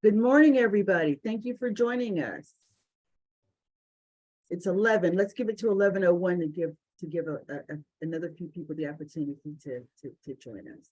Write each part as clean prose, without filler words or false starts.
Good morning, everybody. Thank you for joining us. It's 11. Let's give it to 11:01 to give another few people the opportunity to join us.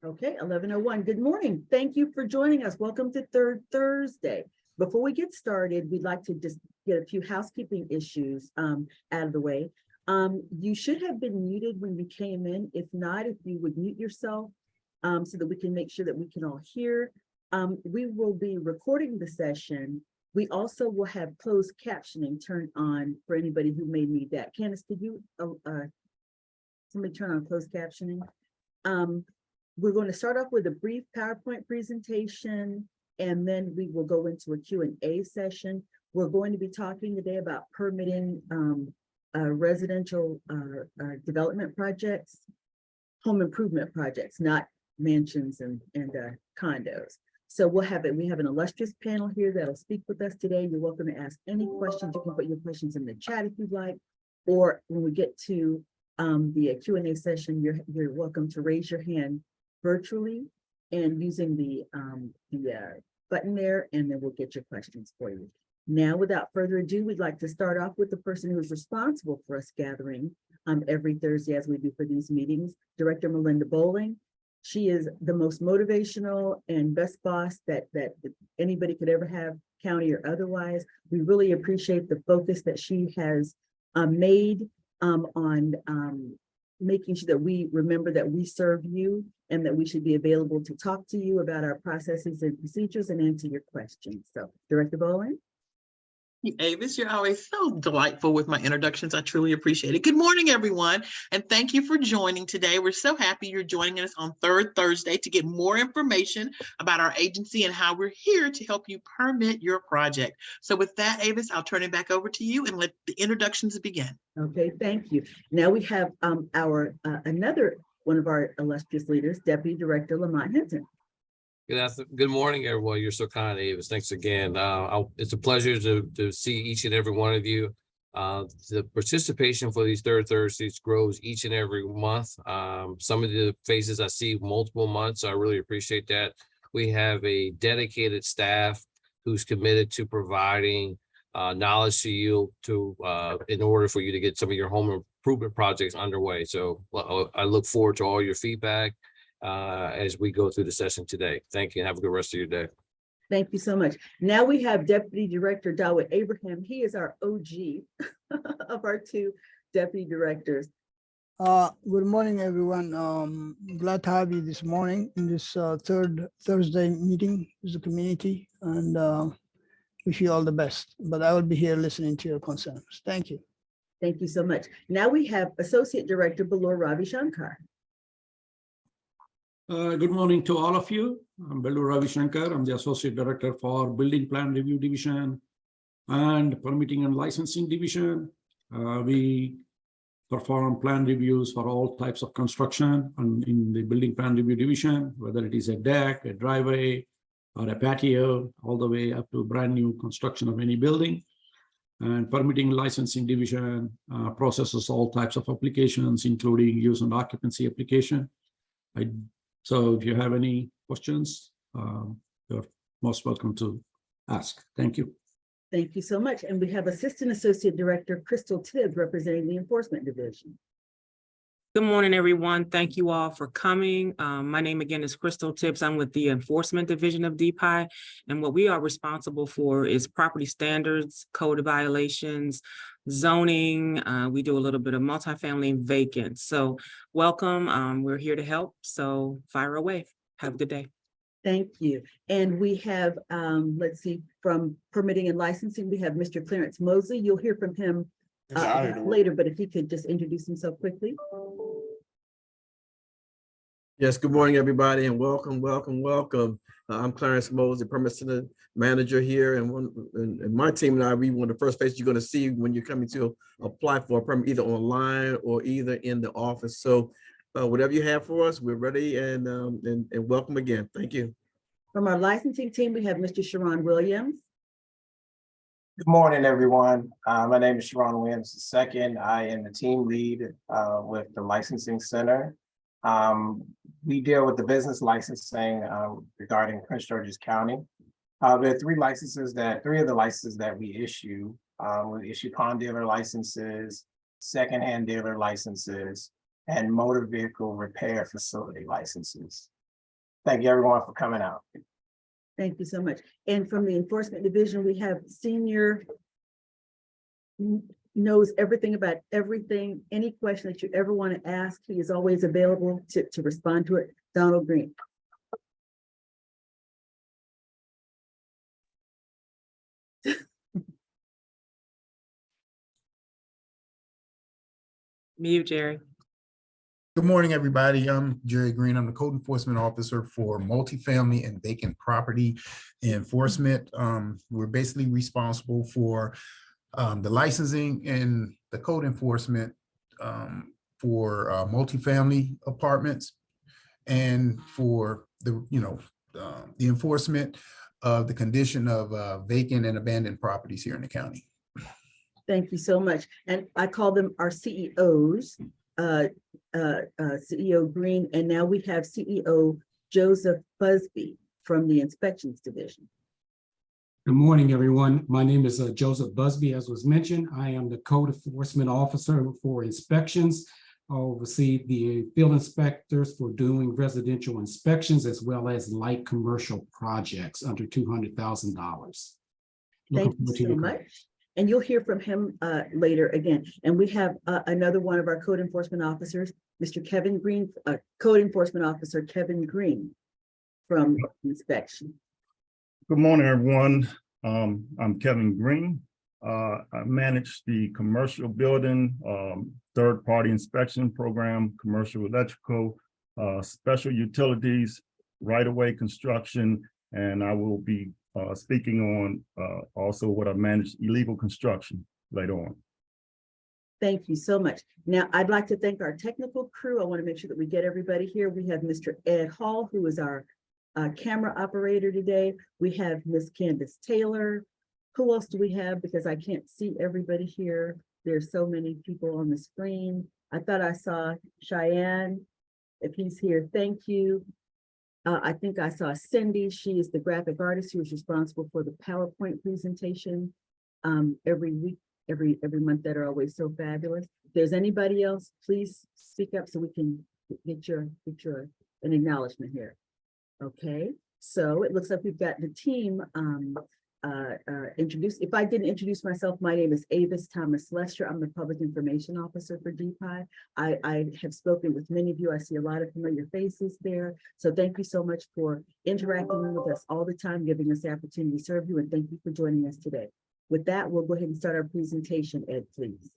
Okay, 11:01. Good morning. Thank you for joining us. Welcome to Third Thursday. Before we get started, we'd like to just get a few housekeeping issues out of the way. You should have been muted when you came in. If not, if you would mute yourself so that we can make sure that we can all hear. We will be recording the session. We also will have closed captioning turned on for anybody who may need that. Candace, could you somebody turn on closed captioning? We're going to start off with a brief PowerPoint presentation, and then we will go into a Q&A session. We're going to be talking today about permitting residential development projects, home improvement projects, not mansions and condos. So we have an illustrious panel here that'll speak with us today. You're welcome to ask any questions. You can put your questions in the chat if you'd like, or when we get to the Q&A session, you're welcome to raise your hand virtually and using the button there, and then we'll get your questions for you. Now, without further ado, we'd like to start off with the person who is responsible for us gathering every Thursday, as we do for these meetings, Director Melinda Bowling. She is the most motivational and best boss that anybody could ever have, county or otherwise. We really appreciate the focus that she has made on making sure that we remember that we serve you and that we should be available to talk to you about our processes and procedures and answer your questions. So, Director Bowling. Avis, you're always so delightful with my introductions. I truly appreciate it. Good morning, everyone, and thank you for joining today. We're so happy you're joining us on Third Thursday to get more information about our agency and how we're here to help you permit your project. So with that, Avis, I'll turn it back over to you and let the introductions begin. Okay, thank you. Now we have another one of our illustrious leaders, Deputy Director Lamont Hinton. Good morning, everyone. You're so kind, Avis. Thanks again. It's a pleasure to see each and every one of you. The participation for these Third Thursdays grows each and every month. Some of the faces I see multiple months, so I really appreciate that. We have a dedicated staff who's committed to providing knowledge to you in order for you to get some of your home improvement projects underway. So I look forward to all your feedback as we go through the session today. Thank you and have a good rest of your day. Thank you so much. Now we have Deputy Director Dawit Abraham. He is our OG of our two deputy directors. Good morning, everyone. Glad to have you this morning in this third Thursday meeting with the community, and wish you all the best. But I will be here listening to your concerns. Thank you. Thank you so much. Now we have Associate Director Belur Ravi Shankar. Good morning to all of you. I'm Belur Ravi Shankar. I'm the Associate Director for Building Plan Review Division and Permitting and Licensing Division. We perform plan reviews for all types of construction in the Building Plan Review Division, whether it is a deck, a driveway, or a patio, all the way up to brand new construction of any building. And Permitting and Licensing Division processes all types of applications, including use and occupancy application. So if you have any questions, you're most welcome to ask. Thank you. Thank you so much. And we have Assistant Associate Director Crystal Tibbs representing the Enforcement Division. Good morning, everyone. Thank you all for coming. My name again is Crystal Tibbs. I'm with the Enforcement Division of DPIE, and what we are responsible for is property standards, code violations, zoning. We do a little bit of multifamily and vacant. So welcome. We're here to help. So fire away. Have a good day. Thank you. And we have, let's see, from Permitting and Licensing, we have Mr. Clarence Mosley. You'll hear from him later, but if he could just introduce himself quickly. Yes, good morning, everybody, and welcome. I'm Clarence Mosley, Permit Center Manager here, and my team and I, we one of the first faces you're going to see when you're coming to apply for a permit, either online or either in the office. So whatever you have for us, we're ready and welcome again. Thank you. From our licensing team, we have Mr. Sharon Williams. Good morning, everyone. My name is Sharon Williams II. I am the team lead with the licensing center. We deal with the business licensing regarding Prince George's County. There are three of the licenses that we issue. We issue pawn dealer licenses, secondhand dealer licenses, and motor vehicle repair facility licenses. Thank you, everyone, for coming out. Thank you so much. And from the enforcement division, we have senior knows everything about everything. Any question that you ever want to ask, he is always available to respond to it. Donald Green. Mute, Jerry. Good morning, everybody. I'm Jerry Green. I'm the code enforcement officer for multifamily and vacant property enforcement. We're basically responsible for the licensing and the code enforcement for multifamily apartments and for the enforcement of the condition of vacant and abandoned properties here in the county. Thank you so much. And I call them our CEOs. CEO Green, and now we have CEO Joseph Busby from the Inspections Division. Good morning, everyone. My name is Joseph Busby. As was mentioned, I am the code enforcement officer for inspections. I oversee the field inspectors for doing residential inspections as well as light commercial projects under $200,000. Thank you so much. And you'll hear from him later again. And we have another one of our code enforcement officers, Mr. Kevin Green, Code Enforcement Officer Kevin Green from Inspection. Good morning, everyone. I'm Kevin Green. I manage the commercial building, third-party inspection program, commercial electrical, special utilities, right-of-way construction, and I will be speaking on also what I manage illegal construction later on. Thank you so much. Now, I'd like to thank our technical crew. I want to make sure that we get everybody here. We have Mr. Ed Hall, who is our camera operator today. We have Miss Candace Taylor. Who else do we have? Because I can't see everybody here. There's so many people on the screen. I thought I saw Cheyenne. If he's here, thank you. I think I saw Cindy. She is the graphic artist who is responsible for the PowerPoint presentation every week, every month that are always so fabulous. If there's anybody else, please speak up so we can get an acknowledgement here. Okay, so it looks like we've got the team introduced. If I didn't introduce myself, my name is Avis Thomas Lester. I'm the Public Information Officer for DPIE. I have spoken with many of you. I see a lot of familiar faces there. So thank you so much for interacting with us all the time, giving us the opportunity to serve you, and thank you for joining us today. With that, we'll go ahead and start our presentation. Ed, please.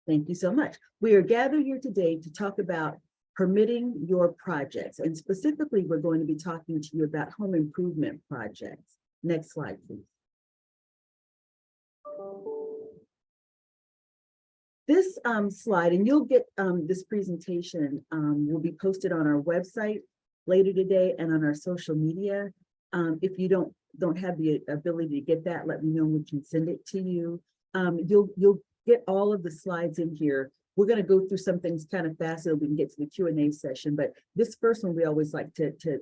Thank you so much. We are gathered here today to talk about permitting your projects. And specifically, we're going to be talking to you about home improvement projects. Next slide, please. This slide, and you'll get this presentation will be posted on our website later today and on our social media. If you don't have the ability to get that, let me know, we can send it to you. You'll get all of the slides in here. We're going to go through some things kind of fast so we can get to the Q&A session, but this first one we always like to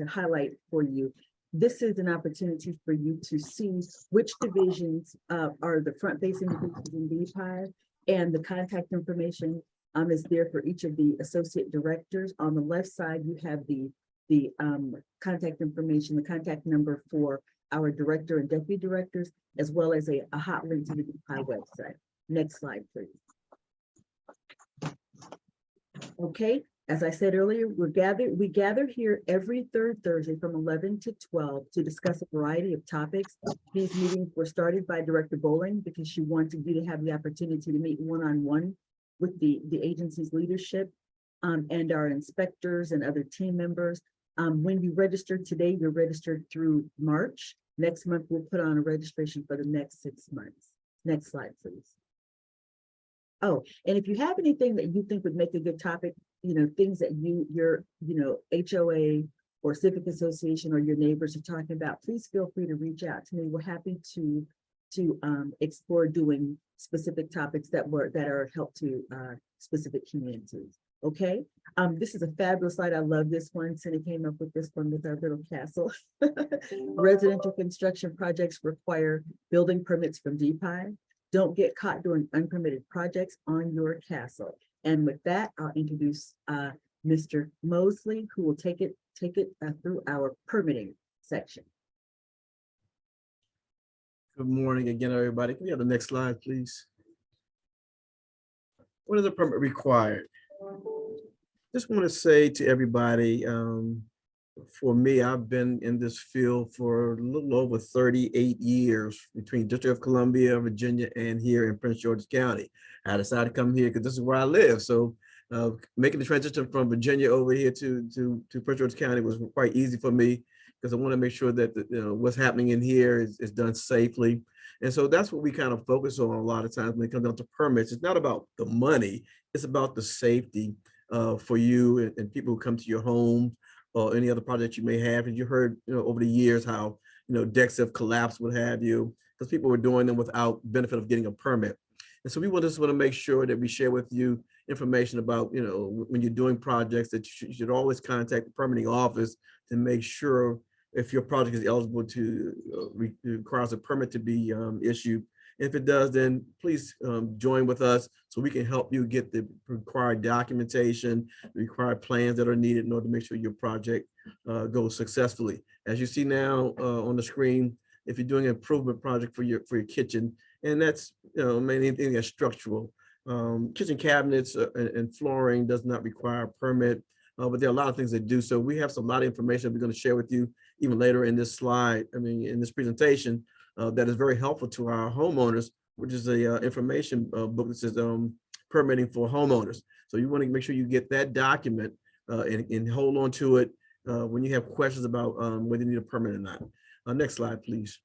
highlight for you. This is an opportunity for you to see which divisions are the front-facing divisions in DPIE, and the contact information is there for each of the associate directors. On the left side, you have the contact information, the contact number for our director and deputy directors, as well as a hot link to the DPIE website. Next slide, please. Okay, as I said earlier, we gather here every third Thursday from 11 to 12 to discuss a variety of topics. These meetings were started by Director Bowling because she wanted you to have the opportunity to meet one-on-one with the agency's leadership and our inspectors and other team members. When you registered today, you're registered through March. Next month, we'll put on a registration for the next 6 months. Next slide, please. Oh, and if you have anything that you think would make a good topic, things that your HOA or civic association or your neighbors are talking about, please feel free to reach out to me. We're happy to explore doing specific topics that are help to specific communities. Okay. This is a fabulous slide. I love this one. Cindy came up with this one with our little castle. Residential construction projects require building permits from DPIE. Don't get caught doing unpermitted projects on your castle. And with that, I'll introduce Mr. Mosley, who will take it through our permitting section. Good morning again, everybody. Can we have the next slide, please? What is a permit required? Just want to say to everybody, for me, I've been in this field for a little over 38 years between District of Columbia, Virginia, and here in Prince George's County. I decided to come here because this is where I live. So making the transition from Virginia over here to Prince George's County was quite easy for me because I want to make sure that what's happening in here is done safely. And so that's what we kind of focus on a lot of times when it comes down to permits. It's not about the money, it's about the safety for you and people who come to your home or any other project you may have. And you heard over the years how decks have collapsed, what have you, because people were doing them without benefit of getting a permit. And so we just want to make sure that we share with you information about when you're doing projects, that you should always contact the permitting office to make sure if your project is eligible to requires a permit to be issued. If it does, then please join with us so we can help you get the required documentation, the required plans that are needed in order to make sure your project goes successfully. As you see now on the screen, if you're doing an improvement project for your kitchen, and that's mainly anything that's structural, kitchen cabinets and flooring does not require a permit, but there are a lot of things that do. So we have a lot of information we're going to share with you even later in this slide. In this presentation. That is very helpful to our homeowners, which is a information book that says permitting for homeowners. So you want to make sure you get that document and hold on to it when you have questions about whether you need a permit or not. Next slide, please.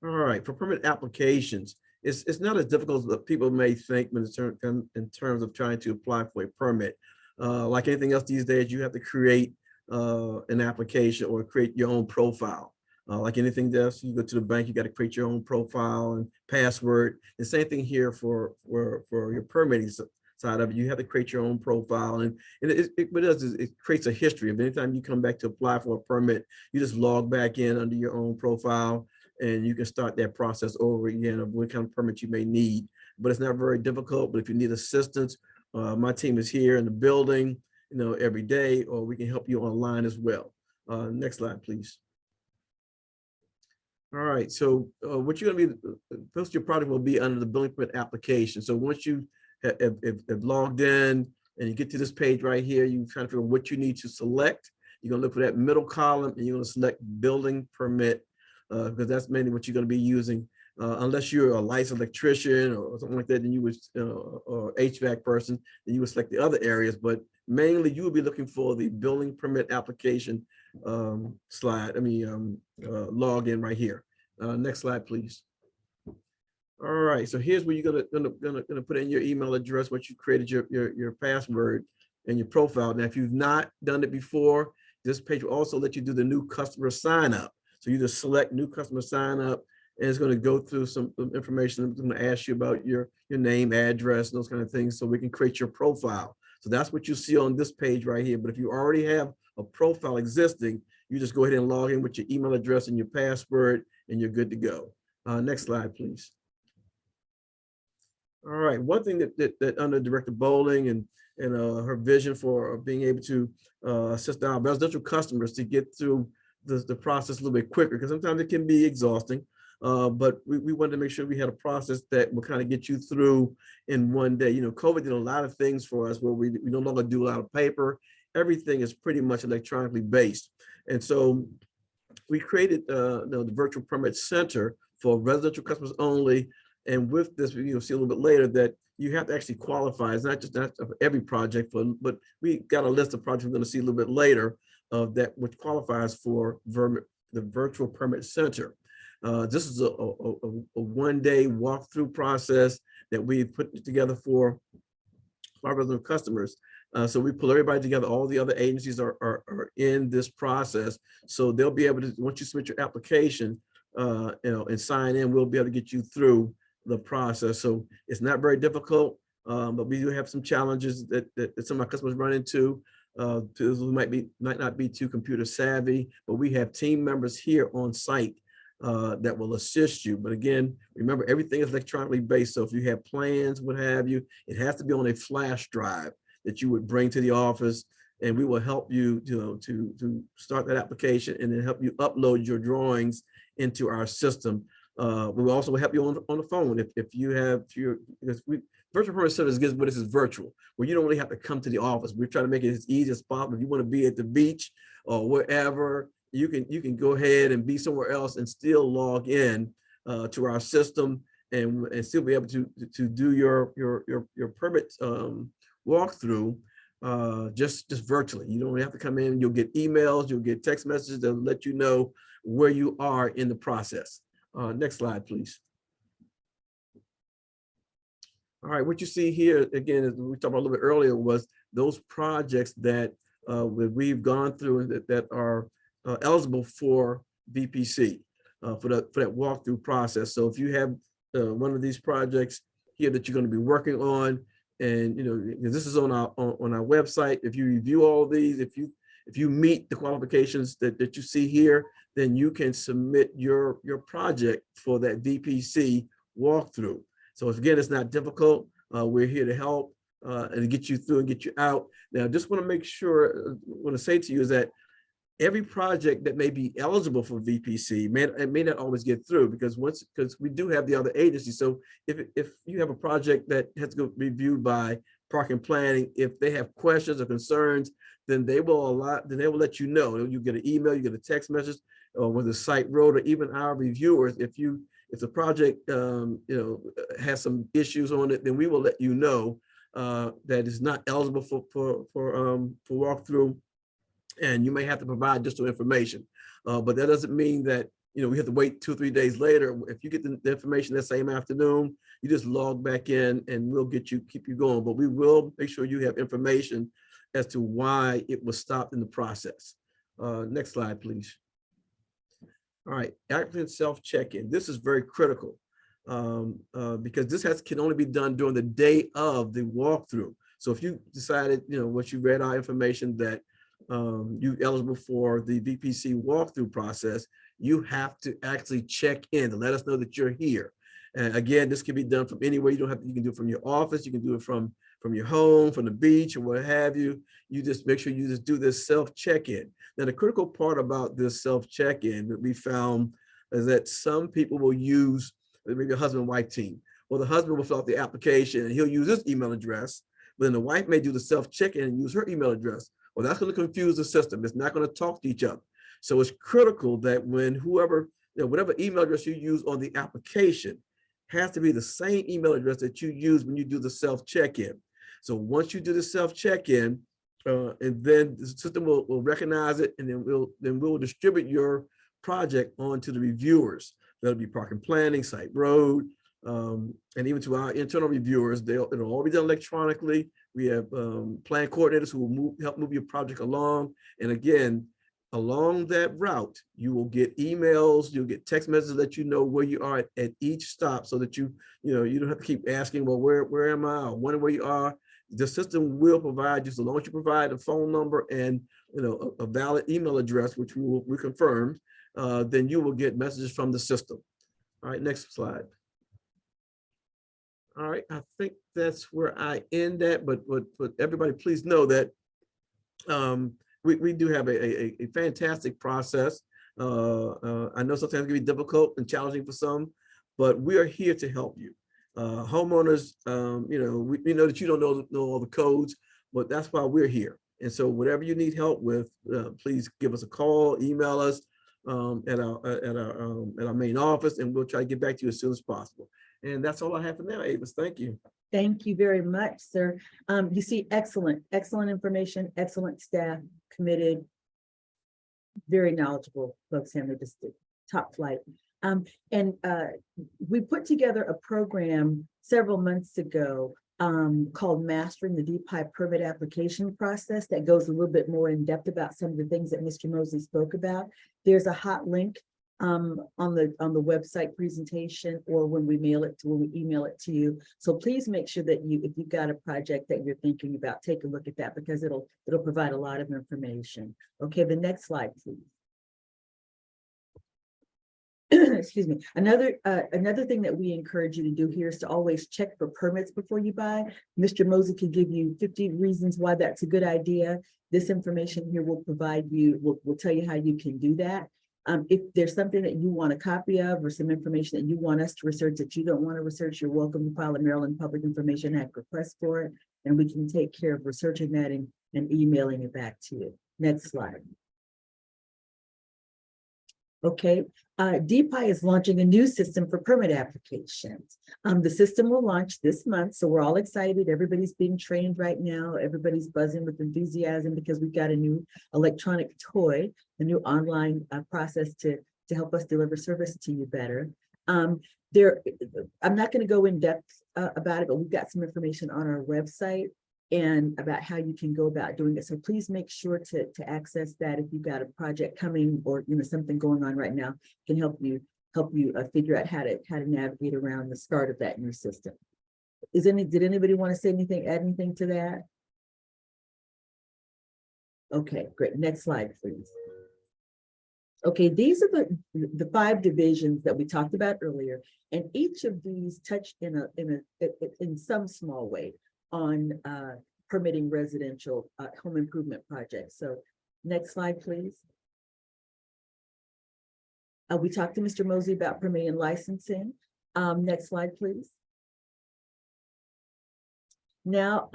All right, for permit applications, it's not as difficult as people may think in terms of trying to apply for a permit. Like anything else these days, you have to create an application or create your own profile. Like anything else, you go to the bank, you got to create your own profile and password. The same thing here for your permitting side of it. You have to create your own profile, and what it does is it creates a history of anytime you come back to apply for a permit, you just log back in under your own profile, and you can start that process over again of what kind of permit you may need. But it's not very difficult. But if you need assistance, my team is here in the building, every day, or we can help you online as well. Next slide, please. All right, so what you're going to be, first your product will be under the building permit application. So once you have logged in and you get to this page right here, you kind of figure what you need to select. You're going to look for that middle column and you're going to select building permit because that's mainly what you're going to be using. Unless you're a licensed electrician or something like that, then you would, or HVAC person, then you would select the other areas. But mainly you will be looking for the building permit application slide, login right here. Next slide, please. All right, so here's where you're gonna put in your email address, what you created your password and your profile. Now, if you've not done it before, this page will also let you do the new customer sign up. So you just select new customer sign up, and it's going to go through some information. I'm going to ask you about your name, address, and those kind of things, so we can create your profile. So that's what you see on this page right here. But if you already have a profile existing, you just go ahead and log in with your email address and your password, and you're good to go. Next slide, please. All right, one thing that under Director Bowling and her vision for being able to assist our residential customers to get through the process a little bit quicker, because sometimes it can be exhausting. But we wanted to make sure we had a process that will kind of get you through in one day. COVID did a lot of things for us where we no longer do a lot of paper. Everything is pretty much electronically based. And so we created the Virtual Permit Center for residential customers only. And with this, you'll see a little bit later that you have to actually qualify. It's not for every project, but we got a list of projects we're going to see a little bit later that which qualifies for the Virtual Permit Center. This is a one-day walkthrough process that we've put together for our resident customers. So we pull everybody together. All the other agencies are in this process. So they'll be able to, once you submit your application, and sign in, we'll be able to get you through the process. So it's not very difficult, but we do have some challenges that some of our customers run into. Those who might not be too computer savvy, but we have team members here on site that will assist you. But again, remember, everything is electronically based. So if you have plans, what have you, it has to be on a flash drive that you would bring to the office, and we will help you to start that application and then help you upload your drawings into our system. We will also help you on the phone if you have because virtual permit service gives what this is virtual, where you don't really have to come to the office. We're trying to make it as easy as possible. If you want to be at the beach or wherever, you can go ahead and be somewhere else and still log in to our system and still be able to do your permit walkthrough just virtually. You don't have to come in. You'll get emails, you'll get text messages that will let you know where you are in the process. Next slide, please. All right, what you see here, again, as we talked about a little bit earlier, was those projects that we've gone through that are eligible for VPC, for that walkthrough process. So if you have one of these projects here that you're going to be working on, and this is on our website. If you review all of these, if you meet the qualifications that you see here, then you can submit your project for that VPC walkthrough. So again, it's not difficult. We're here to help and get you through and get you out. Now, just want to make sure, want to say to you is that every project that may be eligible for VPC may not always get through because we do have the other agencies. So if you have a project that has to go reviewed by Park and Planning, if they have questions or concerns, then they will let you know. You get an email, you get a text message, or whether Site Road or even our reviewers. If the project has some issues on it, then we will let you know that is not eligible for walkthrough. And you may have to provide additional information, but that doesn't mean that we have to wait 2 or 3 days later. If you get the information that same afternoon, you just log back in, and we'll keep you going. But we will make sure you have information as to why it was stopped in the process. Next slide, please. All right, applicant self-check-in. This is very critical because this can only be done during the day of the walkthrough. So if you decided, once you read our information that you're eligible for the VPC walkthrough process, you have to actually check in to let us know that you're here. And again, this can be done from anywhere. You can do it from your office. You can do it from your home, from the beach, or what have you. You just make sure you just do this self-check-in. Now, the critical part about this self-check-in that we found is that some people will use maybe a husband and wife team. Well, the husband will fill out the application and he'll use his email address, but then the wife may do the self-check-in and use her email address. Well, that's going to confuse the system. It's not going to talk to each other. So it's critical that when whatever email address you use on the application has to be the same email address that you use when you do the self-check-in. So once you do the self-check-in, and then the system will recognize it, and then we'll distribute your project onto the reviewers. That'll be Park and Planning, Site Road, and even to our internal reviewers. It'll all be done electronically. We have plan coordinators who will help move your project along. And again, along that route, you will get emails, you'll get text messages that you know where you are at each stop, so that you don't have to keep asking, well, where am I, or wondering where you are. The system will provide you, so long as you provide a phone number and a valid email address, which we confirm, then you will get messages from the system. All right, next slide. All right, I think that's where I end at, but everybody please know that we do have a fantastic process. I know sometimes it can be difficult and challenging for some, but we are here to help you. Homeowners, we know that you don't know all the codes, but that's why we're here. And so whatever you need help with, please give us a call, email us at our main office, and we'll try to get back to you as soon as possible. And that's all I have for now, Avis. Thank you. Thank you very much, sir. You see, excellent information, excellent staff, committed, very knowledgeable folks, Henry, just top flight. And we put together a program several months ago called Mastering the DPIE Permit Application Process that goes a little bit more in depth about some of the things that Mr. Mosley spoke about. There's a hot link on the website presentation, or when we email it to you. So please make sure that if you've got a project that you're thinking about, take a look at that, because it'll provide a lot of information. Okay, the next slide, please. Excuse me. Another thing that we encourage you to do here is to always check for permits before you buy. Mr. Mosley could give you 50 reasons why that's a good idea. This information here will provide you, will tell you how you can do that. If there's something that you want a copy of, or some information that you want us to research that you don't want to research, you're welcome to file a Maryland Public Information Act request for it, and we can take care of researching that and emailing it back to you. Next slide. Okay, DPIE is launching a new system for permit applications. The system will launch this month, so we're all excited. Everybody's being trained right now. Everybody's buzzing with enthusiasm because we've got a new electronic toy, a new online process to help us deliver service to you better. I'm not going to go in depth about it, but we've got some information on our website and about how you can go about doing it. So please make sure to access that if you've got a project coming, or something going on right now, can help you figure out how to navigate around the start of that new system. Did anybody want to say anything, add anything to that? Okay, great. Next slide, please. Okay, these are the 5 divisions that we talked about earlier, and each of these touch in some small way on permitting residential home improvement projects. So next slide, please. We talked to Mr. Mosley about permitting and licensing. Next slide, please. Now,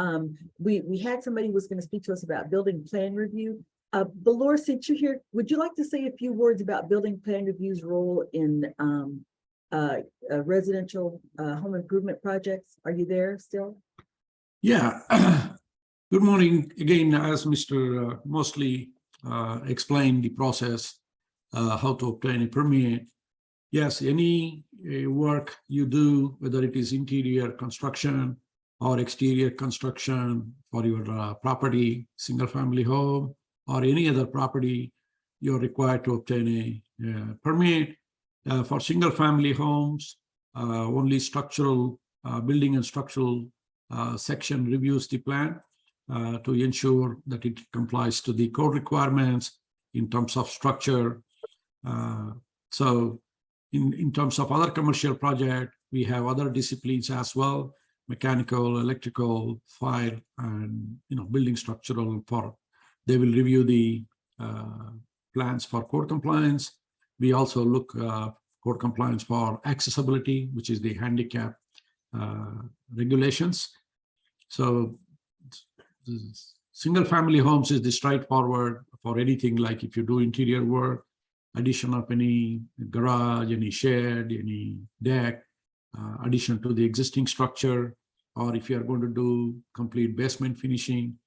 we had somebody who was going to speak to us about building plan review. Belor, since you're here, would you like to say a few words about building plan review's role in residential home improvement projects? Are you there still? Yeah. Good morning again. As Mr. Mosley explained the process, how to obtain a permit. Yes, any work you do, whether it is interior construction or exterior construction for your property, single family home, or any other property, you're required to obtain a permit. For single family homes, only structural building and structural section reviews the plan to ensure that it complies to the code requirements in terms of structure. So in terms of other commercial project, we have other disciplines as well: mechanical, electrical, fire, and building structural. They will review the plans for code compliance. We also look code compliance for accessibility, which is the handicap regulations. So single family homes is the straightforward for anything, like if you do interior work, addition of any garage, any shed, any deck, addition to the existing structure, or if you are going to do complete basement finishing,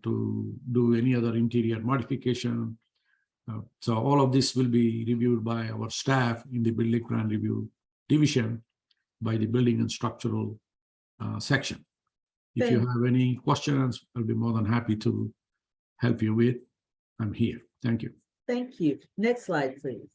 to do any other interior modification. So all of this will be reviewed by our staff in the building plan review division by the building and structural section. If you have any questions, I'll be more than happy to help you with. I'm here. Thank you. Thank you. Next slide, please.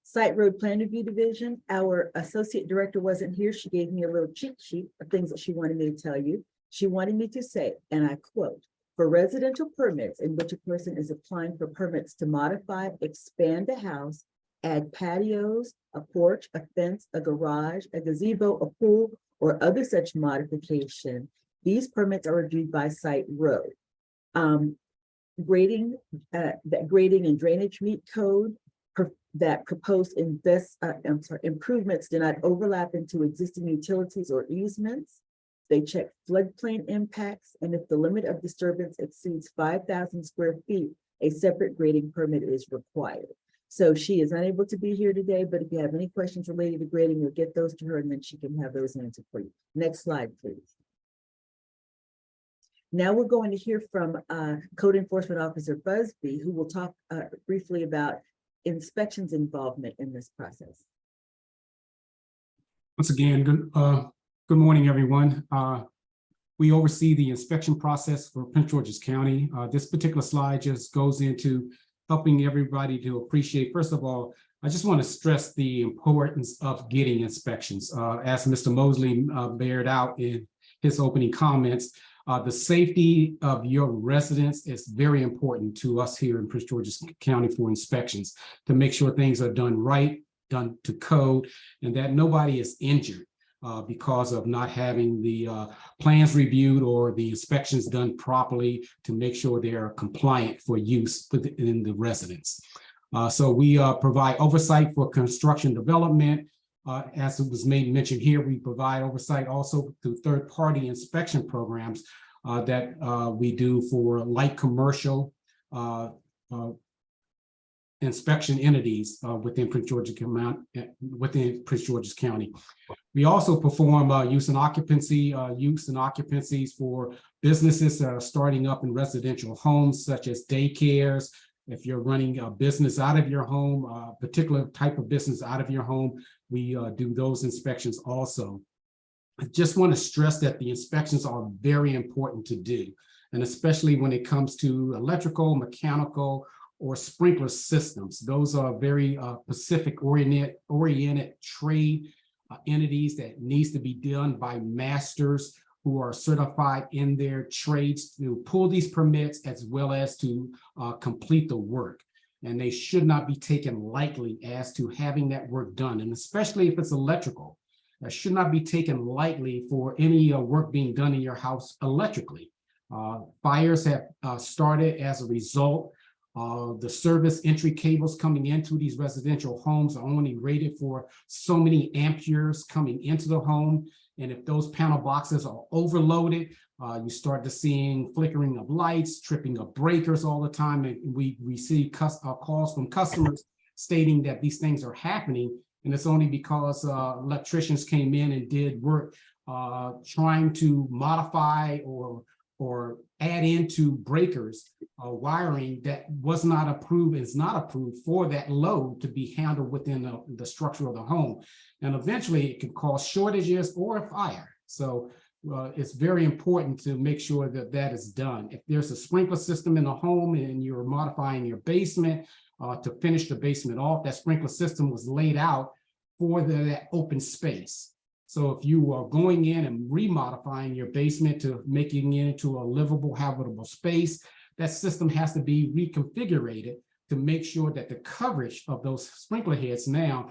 Site Road Plan Review Division. Our associate director wasn't here. She gave me a little cheat sheet of things that she wanted me to tell you. She wanted me to say, and I quote, "For residential permits in which a person is applying for permits to modify, expand a house, add patios, a porch, a fence, a garage, a gazebo, a pool, or other such modification, these permits are reviewed by Site Road. Grading and drainage meet code that proposed improvements do not overlap into existing utilities or easements. They check floodplain impacts, and if the limit of disturbance exceeds 5,000 square feet, a separate grading permit is required." So she is unable to be here today, but if you have any questions related to grading, we'll get those to her and then she can have those answered for you. Next slide, please. Now we're going to hear from Code Enforcement Officer Busby, who will talk briefly about inspections involvement in this process? Once again, good morning, everyone. We oversee the inspection process for Prince George's County. This particular slide just goes into helping everybody to appreciate. First of all, I just want to stress the importance of getting inspections. As Mr. Mosley bared out in his opening comments, the safety of your residents is very important to us here in Prince George's County for inspections, to make sure things are done right, done to code, and that nobody is injured because of not having the plans reviewed or the inspections done properly to make sure they are compliant for use within the residents. So we provide oversight for construction development. As it was mentioned here, we provide oversight also through third-party inspection programs that we do for light commercial inspection entities within Prince George's County. We also perform use and occupancies for businesses that are starting up in residential homes, such as daycares. If you're running a business out of your home, a particular type of business out of your home, we do those inspections also. I just want to stress that the inspections are very important to do, and especially when it comes to electrical, mechanical, or sprinkler systems. Those are very specific oriented trade entities that needs to be done by masters who are certified in their trades to pull these permits as well as to complete the work. And they should not be taken lightly as to having that work done. And especially if it's electrical, that should not be taken lightly for any work being done in your house electrically. Fires have started as a result. The service entry cables coming into these residential homes are only rated for so many amperes coming into the home. And if those panel boxes are overloaded, you start to seeing flickering of lights, tripping of breakers all the time. And we receive calls from customers stating that these things are happening. And it's only because electricians came in and did work trying to modify or add into breakers wiring that was not approved, is not approved for that load to be handled within the structure of the home. And eventually it could cause shortages or a fire. So it's very important to make sure that that is done. If there's a sprinkler system in the home and you're modifying your basement to finish the basement off, that sprinkler system was laid out for that open space. So if you are going in and remodifying your basement to making it into a livable, habitable space, that system has to be reconfigured to make sure that the coverage of those sprinkler heads now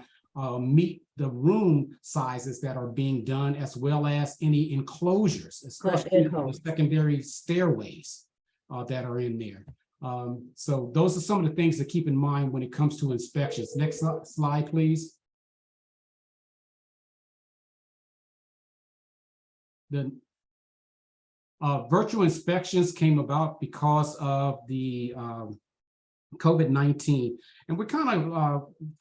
meet the room sizes that are being done, as well as any enclosures, especially the secondary stairways that are in there. So those are some of the things to keep in mind when it comes to inspections. Next slide, please. The virtual inspections came about because of the COVID-19, and we're kind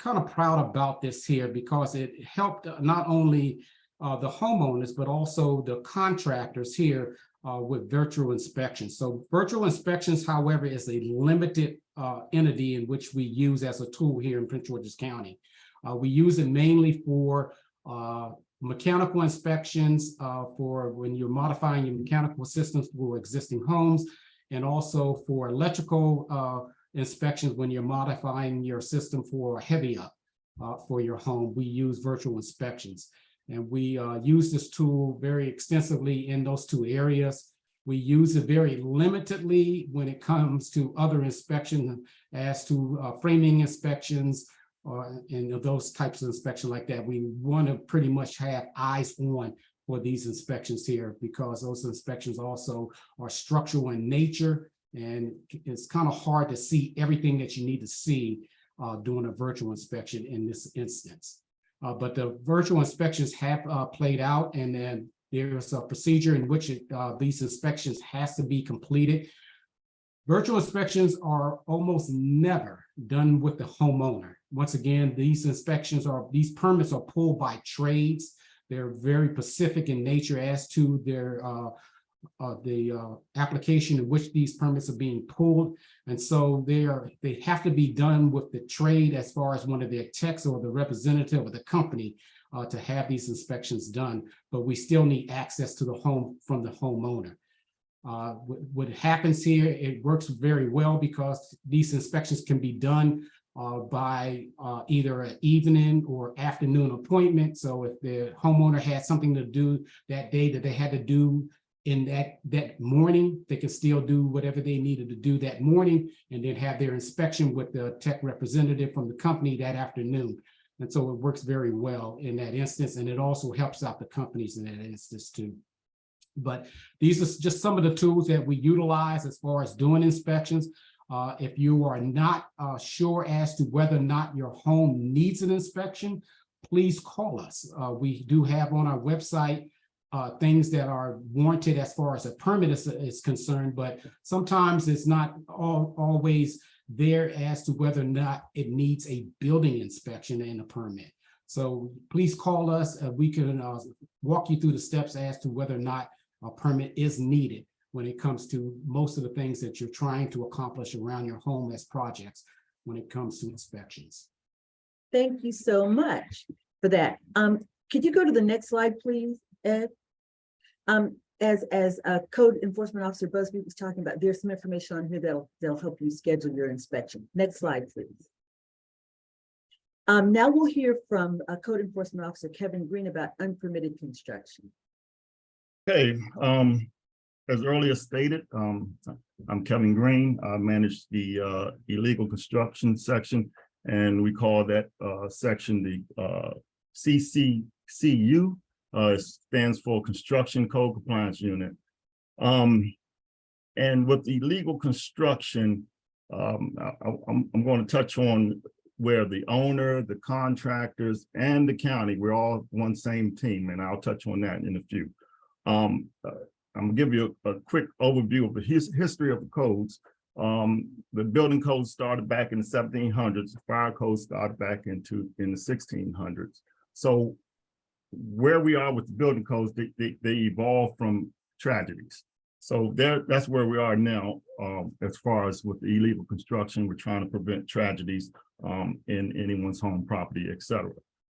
of proud about this here because it helped not only the homeowners but also the contractors here with virtual inspections. So virtual inspections, however, is a limited entity in which we use as a tool here in Prince George's County. We use it mainly for mechanical inspections for when you're modifying your mechanical systems for existing homes, and also for electrical inspections when you're modifying your system for heavy up for your home. We use virtual inspections, and we use this tool very extensively in those two areas. We use it very limitedly when it comes to other inspections as to framing inspections, and those types of inspection like that. We want to pretty much have eyes on for these inspections here, because those inspections also are structural in nature, and it's kind of hard to see everything that you need to see doing a virtual inspection in this instance. But the virtual inspections have played out, and then there's a procedure in which these inspections has to be completed. Virtual inspections are almost never done with the homeowner. Once again, these permits are pulled by trades. They're very specific in nature as to their application in which these permits are being pulled. And so they have to be done with the trade as far as one of their techs or the representative of the company to have these inspections done. But we still need access to the home from the homeowner. What happens here, it works very well because these inspections can be done by either an evening or afternoon appointment. So if the homeowner had something to do that day that they had to do in that morning, they can still do whatever they needed to do that morning and then have their inspection with the tech representative from the company that afternoon. And so it works very well in that instance, and it also helps out the companies in that instance too. But these are just some of the tools that we utilize as far as doing inspections. If you are not sure as to whether or not your home needs an inspection, please call us. We do have on our website things that are warranted as far as a permit is concerned, but sometimes it's not always there as to whether or not it needs a building inspection and a permit. So please call us. We can walk you through the steps as to whether or not a permit is needed when it comes to most of the things that you're trying to accomplish around your home as projects when it comes to inspections. Thank you so much for that. Could you go to the next slide, please, Ed? As Code Enforcement Officer Busby was talking about, there's some information on here that'll help you schedule your inspection. Next slide, please. Now we'll hear from Code Enforcement Officer Kevin Green about unpermitted construction. Okay, as earlier stated, I'm Kevin Green. I manage the illegal construction section, and we call that section the CCCU. It stands for Construction Code Compliance Unit. And with illegal construction, I'm going to touch on where the owner, the contractors, and the county, we're all one same team, and I'll touch on that in a few. I'm gonna give you a quick overview of the history of the codes. The building code started back in the 1700s. The fire code started back in the 1600s. So where we are with the building codes, they evolved from tragedies. So that's where we are now, as far as with the illegal construction. We're trying to prevent tragedies in anyone's home, property, etc.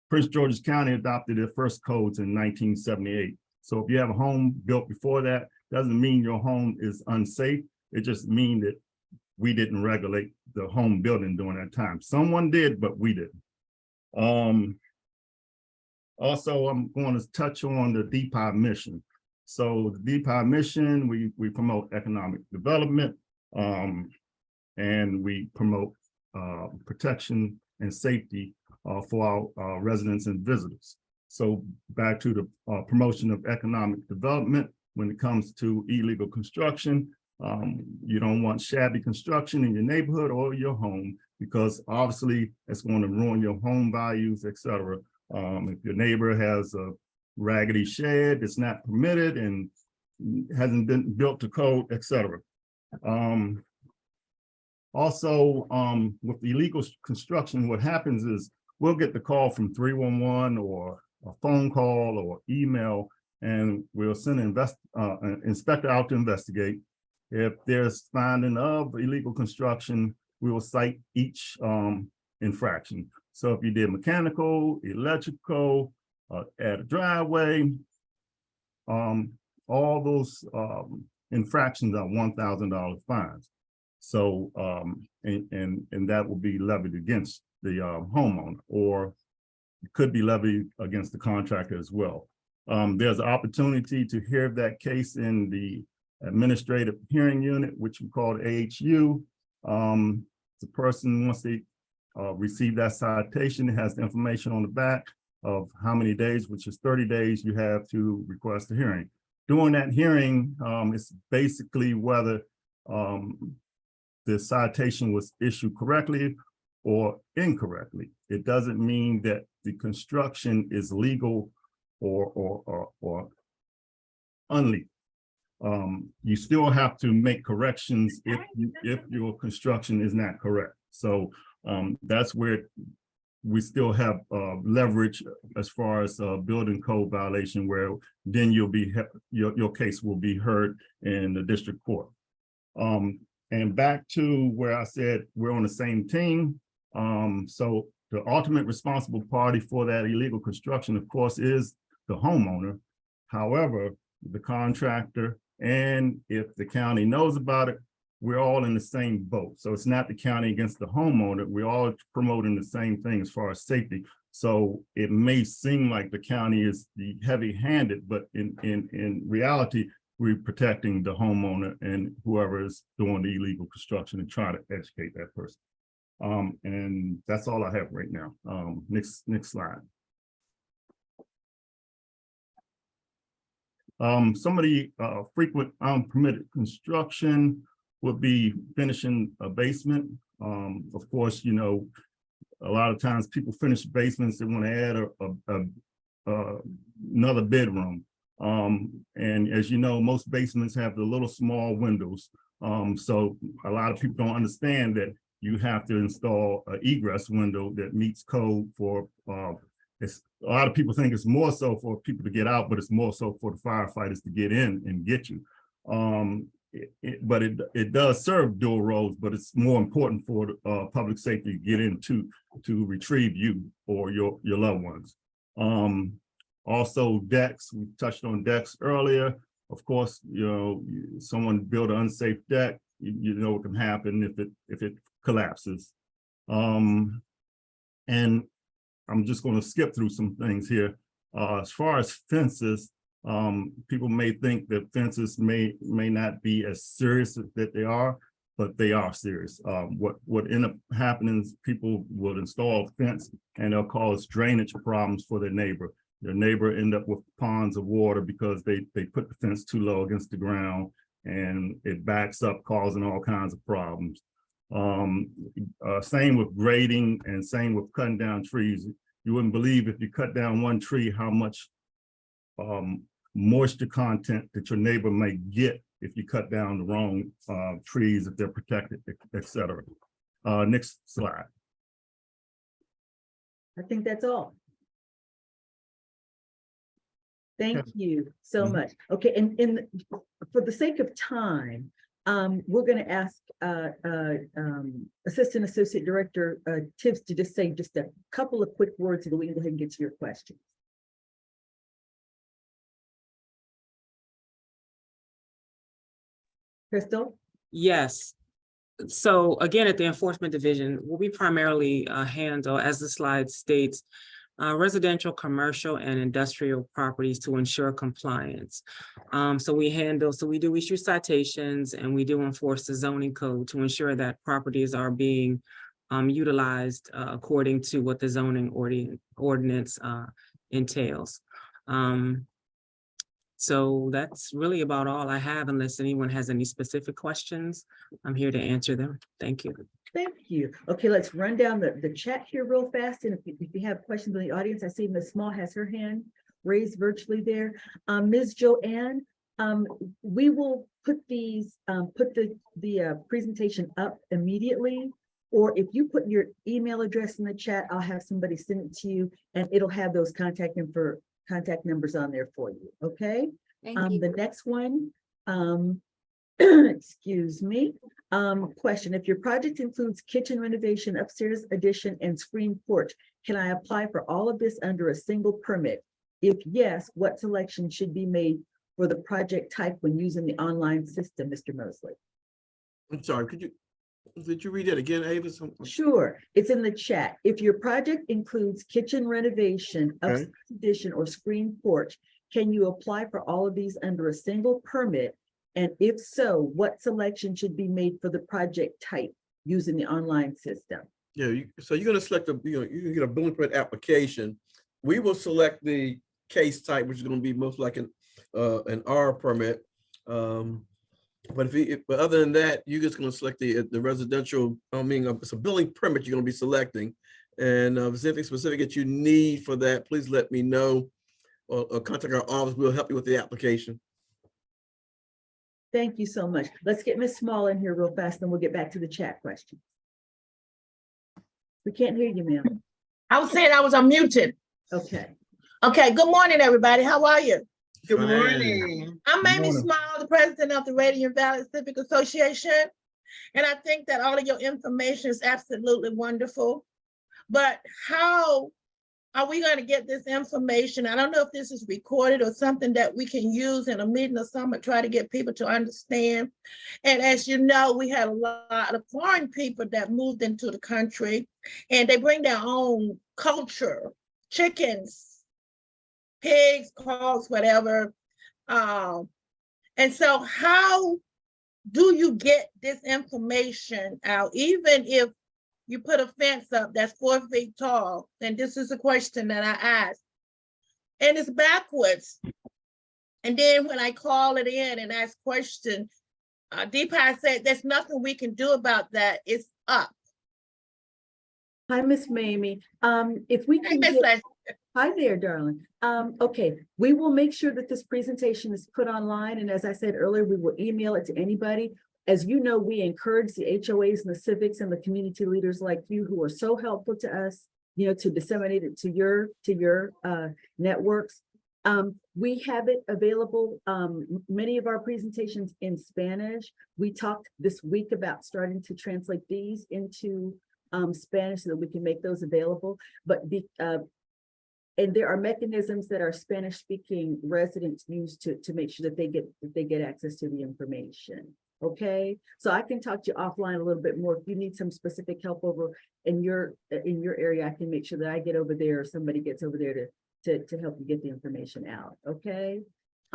Prince George's County adopted their first codes in 1978. So if you have a home built before that, doesn't mean your home is unsafe. It just means that we didn't regulate the home building during that time. Someone did, but we didn't. Also, I'm going to touch on the DPIE mission. So the DPIE mission, we promote economic development, and we promote protection and safety for our residents and visitors. So back to the promotion of economic development. When it comes to illegal construction, you don't want shabby construction in your neighborhood or your home, because obviously it's going to ruin your home values, etc. If your neighbor has a raggedy shed that's not permitted and hasn't been built to code, etc. Also, with illegal construction, what happens is we'll get the call from 311 or a phone call or email, and we'll send an inspector out to investigate. If there's finding of illegal construction, we will cite each infraction. So if you did mechanical, electrical, at a driveway, all those infractions are $1,000 fines. So and that will be levied against the homeowner, or it could be levied against the contractor as well. There's an opportunity to hear that case in the administrative hearing unit, which we call the AHU. The person, once they receive that citation, it has the information on the back of how many days, which is 30 days, you have to request a hearing. During that hearing, it's basically whether the citation was issued correctly or incorrectly. It doesn't mean that the construction is legal or unlegal. You still have to make corrections if your construction is not correct. So that's where we still have leverage as far as building code violation, where then your case will be heard in the district court. And back to where I said we're on the same team. So the ultimate responsible party for that illegal construction, of course, is the homeowner. However, the contractor, and if the county knows about it, we're all in the same boat. So it's not the county against the homeowner. We're all promoting the same thing as far as safety. So it may seem like the county is the heavy-handed, but in reality, we're protecting the homeowner and whoever is doing the illegal construction and trying to educate that person. And that's all I have right now. Next slide. Some of the frequent unpermitted construction would be finishing a basement. Of course, you know, a lot of times people finish basements, they want to add another bedroom. And as you know, most basements have the little small windows. So a lot of people don't understand that you have to install an egress window that meets code for, a lot of people think it's more so for people to get out, but it's more so for the firefighters to get in and get you. But it does serve dual roles, but it's more important for public safety to get in to retrieve you or your loved ones. Also decks, we touched on decks earlier. Of course, you know, someone built an unsafe deck, you know what can happen if it collapses. And I'm just going to skip through some things here. As far as fences, people may think that fences may not be as serious that they are, but they are serious. What end up happening is people will install a fence and they'll cause drainage problems for their neighbor. Their neighbor end up with ponds of water because they put the fence too low against the ground and it backs up, causing all kinds of problems. Same with grading and same with cutting down trees. You wouldn't believe if you cut down one tree how much moisture content that your neighbor may get if you cut down the wrong trees, if they're protected, etc. Next slide. I think that's all. Thank you so much. Okay, and for the sake of time, we're going to ask Assistant Associate Director Tibbs to just say just a couple of quick words so that we can go ahead and get to your questions. Crystal? Yes. So again, at the Enforcement Division, what we primarily handle, as the slide states, residential, commercial, and industrial properties to ensure compliance. So we do issue citations and we do enforce the zoning code to ensure that properties are being utilized according to what the zoning ordinance entails. So that's really about all I have, unless anyone has any specific questions. I'm here to answer them. Thank you. Thank you. Okay, let's run down the chat here real fast. And if you have questions in the audience, I see Ms. Small has her hand raised virtually there. Ms. Joanne, we will put these, put the presentation up immediately. Or if you put your email address in the chat, I'll have somebody send it to you and it'll have those contact numbers on there for you, okay? Thank you. The next one, excuse me, question, if your project includes kitchen renovation, upstairs addition, and screen porch, can I apply for all of this under a single permit? If yes, what selection should be made for the project type when using the online system, Mr. Mosley? I'm sorry, did you read that again, Avis? Sure, it's in the chat. If your project includes kitchen renovation, upstairs addition, or screen porch, can you apply for all of these under a single permit? And if so, what selection should be made for the project type using the online system? Yeah, so you're going to select you can get a building permit application. We will select the case type, which is going to be most like an R permit. But but other than that, you're just going to select the residential. It's a building permit you're going to be selecting, and if there's anything specific that you need for that, please let me know or contact our office. We'll help you with the application. Thank you so much. Let's get Ms. Small in here real fast, and we'll get back to the chat questions. We can't hear you, ma'am. I was saying I was unmuted. Okay. Okay, good morning, everybody. How are you? Good Fine. morning. I'm Good Amy morning. Small, the president of the Radiant Valley Civic Association. And I think that all of your information is absolutely wonderful. But how are we going to get this information? I don't know if this is recorded or something that we can use in a meeting or something, try to get people to understand. And as you know, we had a lot of foreign people that moved into the country and they bring their own culture, chickens, pigs, hogs, whatever. And so how do you get this information out? Even if you put a fence up that's 4 feet tall, and this is a question that I asked, and it's backwards. And then when I call it in and ask question, DPIE said there's nothing we can do about that. It's up. Hi, Miss Mamie. If we Hey, can Miss get, Leslie. hi there, darling. Okay, we will make sure that this presentation is put online. And as I said earlier, we will email it to anybody. As you know, we encourage the HOAs and the civics and the community leaders like you who are so helpful to us, you know, to disseminate it to your networks. We have it available, many of our presentations in Spanish. We talked this week about starting to translate these into Spanish so that we can make those available. But and there are mechanisms that our Spanish speaking residents use to make sure that they get access to the information. Okay, so I can talk to you offline a little bit more. If you need some specific help over in your area, I can make sure that I get over there or somebody gets over there to help you get the information out. Okay.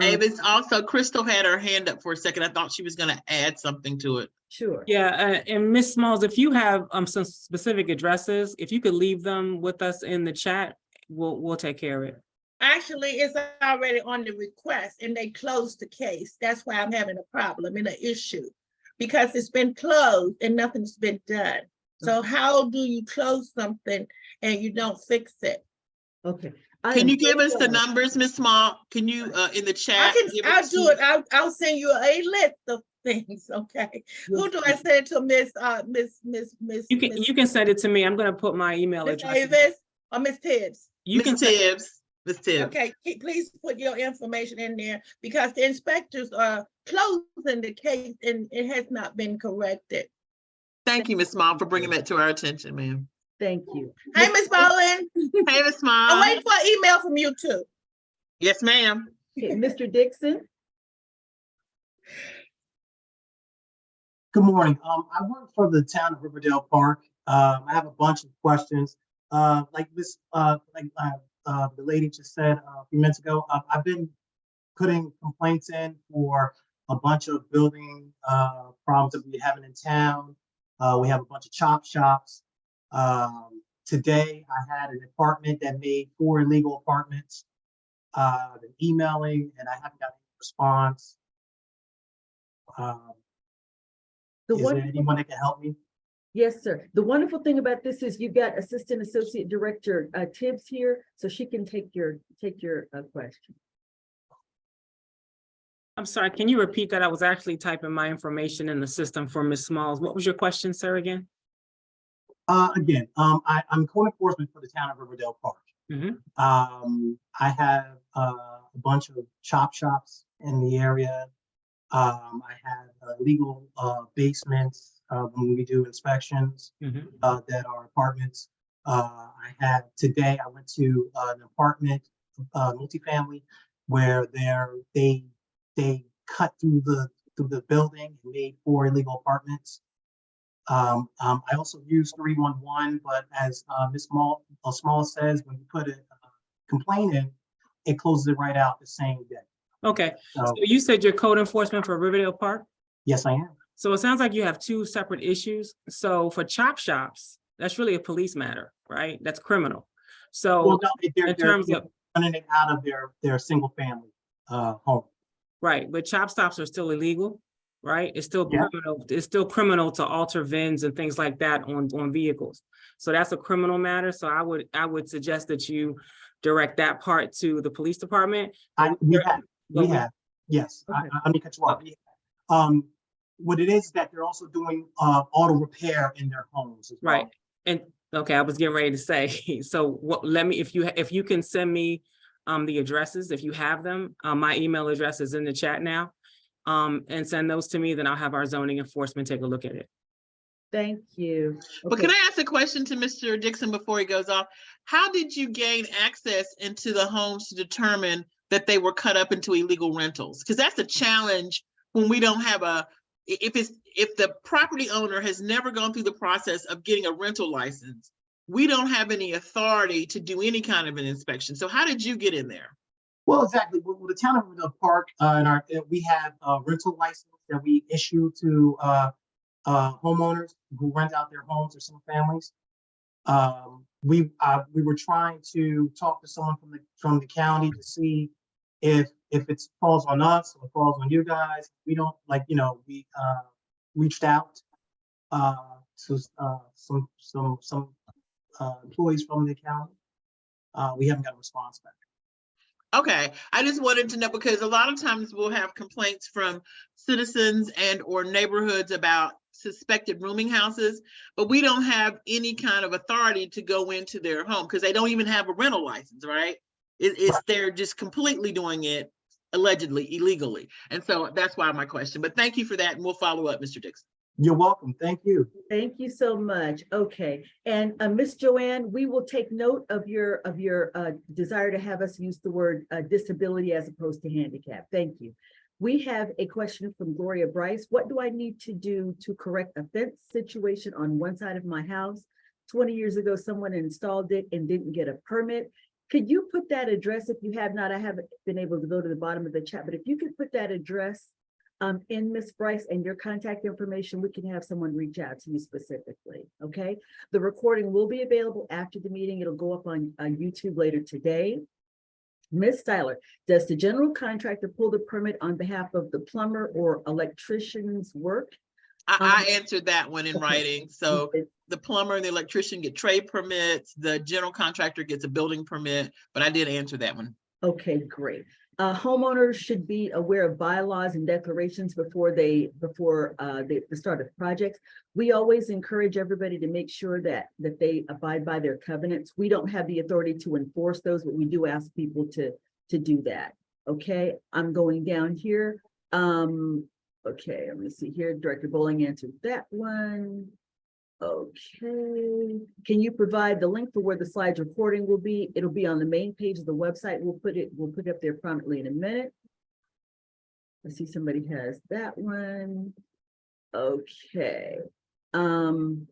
Avis, also Crystal had her hand up for a second. I thought she was going to add something to it. Sure. Yeah, and Ms. Smalls, if you have some specific addresses, if you could leave them with us in the chat, we'll take care of it. Actually, it's already on the request and they closed the case. That's why I'm having a problem and an issue because it's been closed and nothing's been done. So how do you close something and you don't fix it? Okay. Can you give us the numbers, Ms. Small? Can you in the chat? I'll do it. I'll send you a list of things. Okay. Who do I send to, Miss? You can send it to me. I'm going to put my email Miss address. Davis or Miss Tibbs? You can Tibbs. Miss Tibbs. Okay, please put your information in there because the inspectors are closing the case and it has not been corrected. Thank you, Ms. Small, for bringing that to our attention, ma'am. Thank you. Hey, Miss Bowen. Hey, Ms. Small. I'm waiting for an email from you too. Yes, ma'am. Okay, Mr. Dixon. Good morning. I work for the town of Riverdale Park. I have a bunch of questions. Like the lady just said a few minutes ago, I've been putting complaints in for a bunch of building problems that we're having in town. We have a bunch of chop shops. Today, I had an apartment that made 4 illegal apartments. I've been emailing and I haven't got any response. Is there anyone that can help me? Yes, sir. The wonderful thing about this is you've got Assistant Associate Director Tibbs here, so she can take your question. I'm sorry, can you repeat that? I was actually typing my information in the system for Ms. Smalls. What was your question, sir, again? I'm code enforcement for the town of Riverdale Park. I have a bunch of chop shops in the area. I have illegal basements when we do inspections that are apartments. I went to an apartment, multifamily, where they cut through the building and made 4 illegal apartments. I also use 311, but as Ms. Small says, when you put a complaint in, it closes it right out the same day. Okay, so you said you're code enforcement for Riverdale Park? Yes, I am. So it sounds like you have 2 separate issues. So for chop shops, that's really a police matter, right? That's criminal. So well, no, in terms of running it out of their single family home. Right, but chop stops are still illegal, right? It's still criminal. It's still criminal to alter VINs and things like that on vehicles. So that's a criminal matter. So I would suggest that you direct that part to the police department. We have, yes. Okay. Let me cut you off. What it is that they're also doing auto repair in their homes as well. Right. Okay, I was getting ready to say, so what, let me, if you can send me the addresses, if you have them, my email address is in the chat now. And send those to me, then I'll have our zoning enforcement take a look at it. Thank you. But Okay. can I ask a question to Mr. Dixon before he goes off? How did you gain access into the homes to determine that they were cut up into illegal rentals? Because that's a challenge when we don't have if the property owner has never gone through the process of getting a rental license, we don't have any authority to do any kind of an inspection. So how did you get in there? Well, exactly. With the town of Riverdale Park, we have a rental license that we issue to homeowners who rent out their homes or some families. We were trying to talk to someone from the county to see if it falls on us or falls on you guys. We don't we reached out to some employees from the county. We haven't got a response back. Okay, I just wanted to know because a lot of times we'll have complaints from citizens and or neighborhoods about suspected rooming houses, but we don't have any kind of authority to go into their home because they don't even have a rental license, right? They're just completely doing it allegedly illegally. And so that's why my question, but thank you for that. And we'll follow up, Mr. Dixon. You're welcome. Thank you. Thank you so much. Okay, and Miss Joanne, we will take note of your desire to have us use the word disability as opposed to handicap. Thank you. We have a question from Gloria Bryce. What do I need to do to correct a fence situation on one side of my house? 20 years ago, someone installed it and didn't get a permit. Could you put that address if you have not? I haven't been able to go to the bottom of the chat, but if you could put that address in Miss Bryce and your contact information, we can have someone reach out to you specifically, okay? The recording will be available after the meeting. It'll go up on YouTube later today. Ms. Styler, does the general contractor pull the permit on behalf of the plumber or electrician's work? I answered that one in Okay. writing. So the plumber and the electrician get trade permits, the general contractor gets a building permit, but I did answer that one. Okay, great. Homeowners should be aware of bylaws and declarations before the start of projects. We always encourage everybody to make sure that they abide by their covenants. We don't have the authority to enforce those, but we do ask people to do that. Okay, I'm going down here. Okay, let me see here. Director Bowling answered that one. Okay, can you provide the link for where the slides recording will be? It'll be on the main page of the website. We'll put it up there prominently in a minute. I see somebody has that one. Okay. Going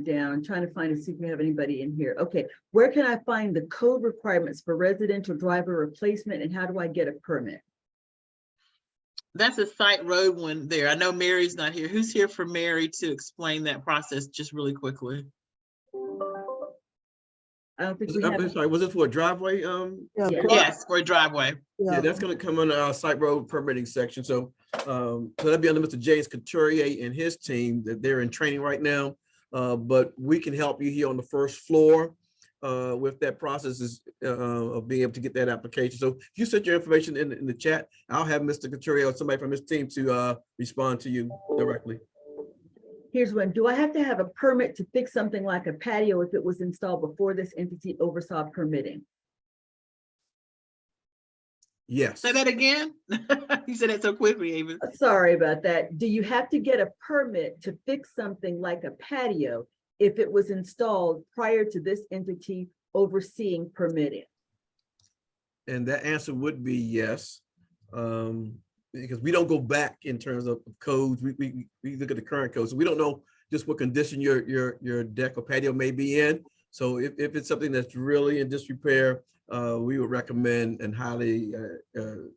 down, trying to find and see if we have anybody in here. Okay, where can I find the code requirements for residential driver replacement and how do I get a permit? That's a site road one there. I know Mary's not here. Who's here for Mary to explain that process just really quickly? I don't think we have. I'm sorry, was it for a driveway? Yeah, Yeah. Yes, for a driveway. Yeah, that's gonna come under our site road permitting section. So that'd be under Mr. James Couturier and his team that they're in training right now. But we can help you here on the first floor with that process of being able to get that application. So if you set your information in the chat, I'll have Mr. Couturier or somebody from his team to respond to you directly. Here's one. Do I have to have a permit to fix something like a patio if it was installed before this entity oversaw permitting? Yes. Say that again. You said it so quickly, Ava. Sorry about that. Do you have to get a permit to fix something like a patio if it was installed prior to this entity overseeing permitting? And that answer would be yes. Because we don't go back in terms of codes. We look at the current code. So we don't know just what condition your deck or patio may be in. So if it's something that's really in disrepair, we would recommend and highly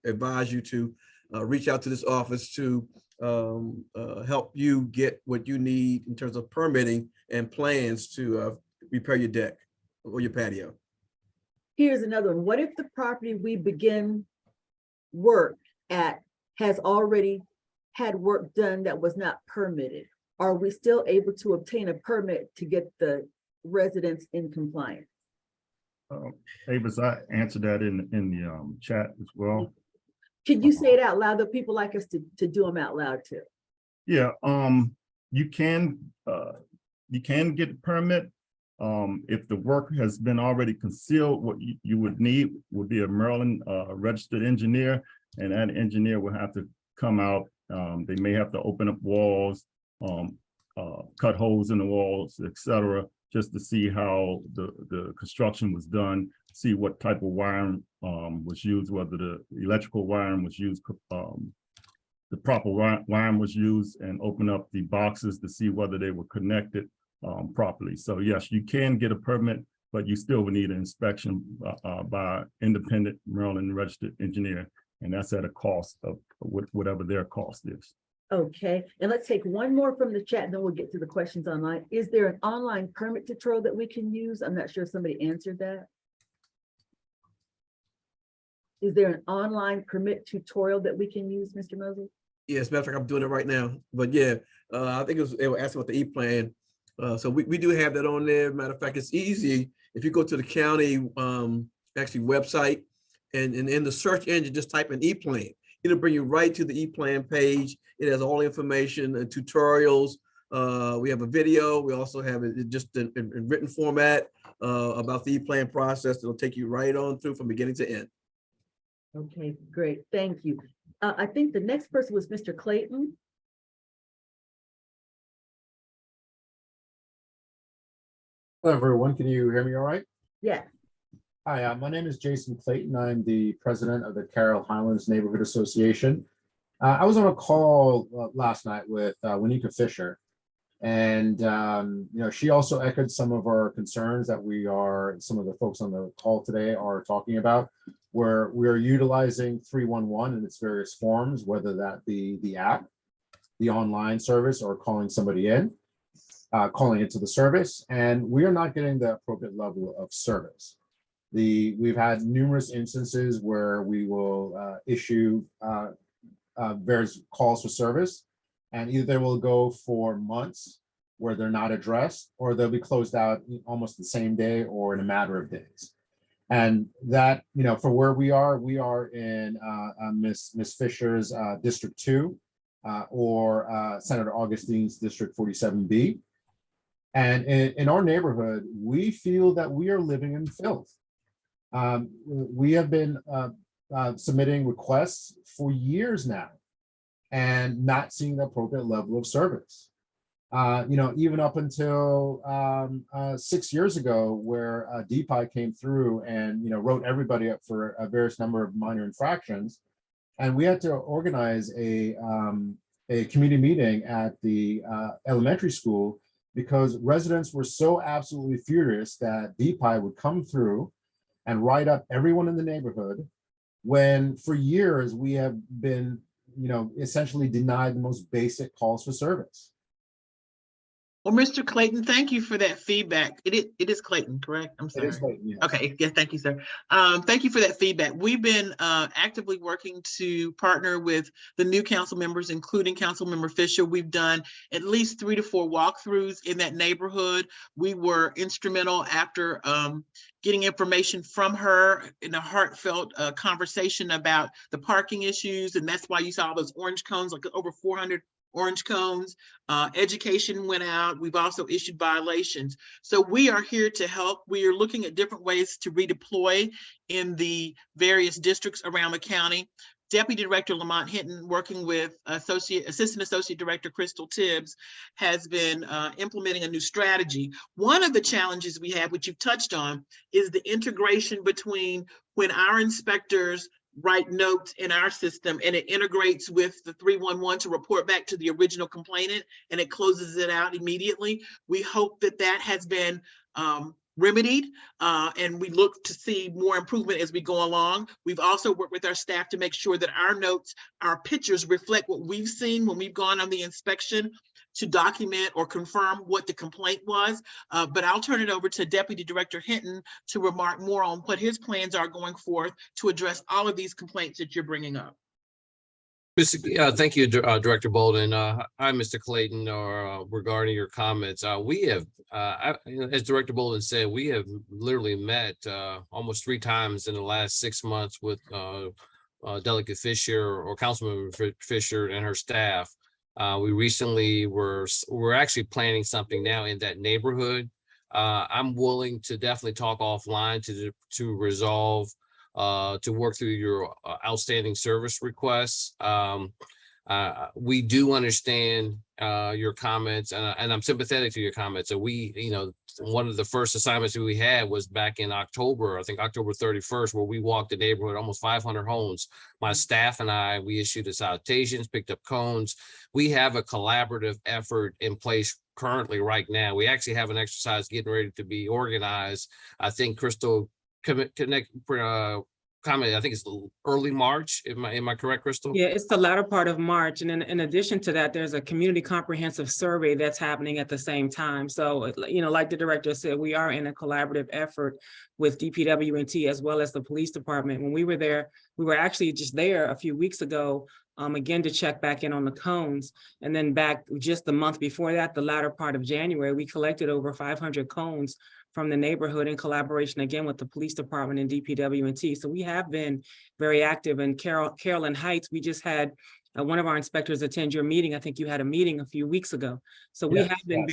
advise you to reach out to this office to help you get what you need in terms of permitting and plans to repair your deck or your patio. Here's another one. What if the property we begin work at has already had work done that was not permitted? Are we still able to obtain a permit to get the residents in compliance? Avis, I answered that in the chat as well. Could you say it out loud? That people like us to do them out loud too. Yeah, you can get a permit. If the work has been already concealed, what you would need would be a Maryland registered engineer, and that engineer will have to come out. They may have to open up walls, cut holes in the walls, etc., just to see how the construction was done, see what type of wiring was used, whether the electrical wiring was used, the proper wiring was used, and open up the boxes to see whether they were connected properly. So yes, you can get a permit, but you still would need an inspection by independent Maryland registered engineer, and that's at a cost of whatever their cost is. Okay, and let's take one more from the chat, and then we'll get to the questions online. Is there an online permit tutorial that we can use? I'm not sure if somebody answered that. Is there an online permit tutorial that we can use, Mr. Mosley? Yes, matter of fact, I'm doing it right now. But yeah, I think they were asking about the E-plan. So we do have that on there. Matter of fact, it's easy. If you go to the county actually website and in the search engine, just type in E-plan. It'll bring you right to the E-plan page. It has all the information and tutorials. We have a video. We also have it just in written format about the E-plan process. It'll take you right on through from beginning to end. Okay, great. Thank you. I think the next person was Mr. Clayton. Hello, everyone. Can you hear me all right? Yes. Hi, my name is Jason Clayton. I'm the president of the Carroll Highlands Neighborhood Association. I was on a call last night with Wanika Fisher, and she also echoed some of our concerns that some of the folks on the call today are talking about, where we are utilizing 311 in its various forms, whether that be the app, the online service, or calling somebody in, calling into the service, and we are not getting the appropriate level of service. We've had numerous instances where we will issue various calls for service, and either they will go for months where they're not addressed, or they'll be closed out almost the same day or in a matter of days. And that, for where we are in Ms. Fisher's District 2 or Senator Augustine's District 47B. And in our neighborhood, we feel that we are living in filth. We have been submitting requests for years now and not seeing the appropriate level of service. Even up until 6 years ago, where DPIE came through and wrote everybody up for a various number of minor infractions, and we had to organize a community meeting at the elementary school because residents were so absolutely furious that DPIE would come through and write up everyone in the neighborhood, when for years we have been, essentially denied the most basic calls for service. Well, Mr. Clayton, thank you for that feedback. It is Clayton, correct? I'm sorry. It is Clayton, yes. Okay, yeah, thank you, sir. Thank you for that feedback. We've been actively working to partner with the new council members, including Councilmember Fisher. We've done at least 3 to 4 walkthroughs in that neighborhood. We were instrumental after getting information from her in a heartfelt conversation about the parking issues, and that's why you saw those orange cones, like over 400 orange cones. Education went out. We've also issued violations. So we are here to help. We are looking at different ways to redeploy in the various districts around the county. Deputy Director Lamont Hinton, working with Assistant Associate Director Crystal Tibbs, has been implementing a new strategy. One of the challenges we have, which you've touched on, is the integration between when our inspectors write notes in our system and it integrates with the 311 to report back to the original complainant, and it closes it out immediately. We hope that that has been remedied, and we look to see more improvement as we go along. We've also worked with our staff to make sure that our notes, our pictures reflect what we've seen when we've gone on the inspection to document or confirm what the complaint was. But I'll turn it over to Deputy Director Hinton to remark more on what his plans are going forth to address all of these complaints that you're bringing up. Thank you, Director Bolden. Hi, Mr. Clayton, regarding your comments. We have, as Director Bolden said, we have literally met almost 3 times in the last 6 months with Delegate Fisher or Councilmember Fisher and her staff We recently we're actually planning something now in that neighborhood. I'm willing to definitely talk offline to resolve, to work through your outstanding service requests. We do understand your comments, and I'm sympathetic to your comments. So one of the first assignments that we had was back in October, I think October 31st, where we walked the neighborhood, almost 500 homes. My staff and we issued the citations, picked up cones. We have a collaborative effort in place currently right now. We actually have an exercise getting ready to be organized. I think Crystal comment, I think it's early March. Am I correct, Crystal? Yeah, it's the latter part of March. And in addition to that, there's a community comprehensive survey that's happening at the same time. So, like the director said, we are in a collaborative effort with DPWNT as well as the police department. When we were there, we were actually just there a few weeks ago, again, to check back in on the cones. And then back just the month before that, the latter part of January, we collected over 500 cones from the neighborhood in collaboration again with the police department and DPWNT. So we have been very active. In Carolyn Heights, we just had one of our inspectors attend your meeting. I think you had a meeting a few weeks ago. So we have been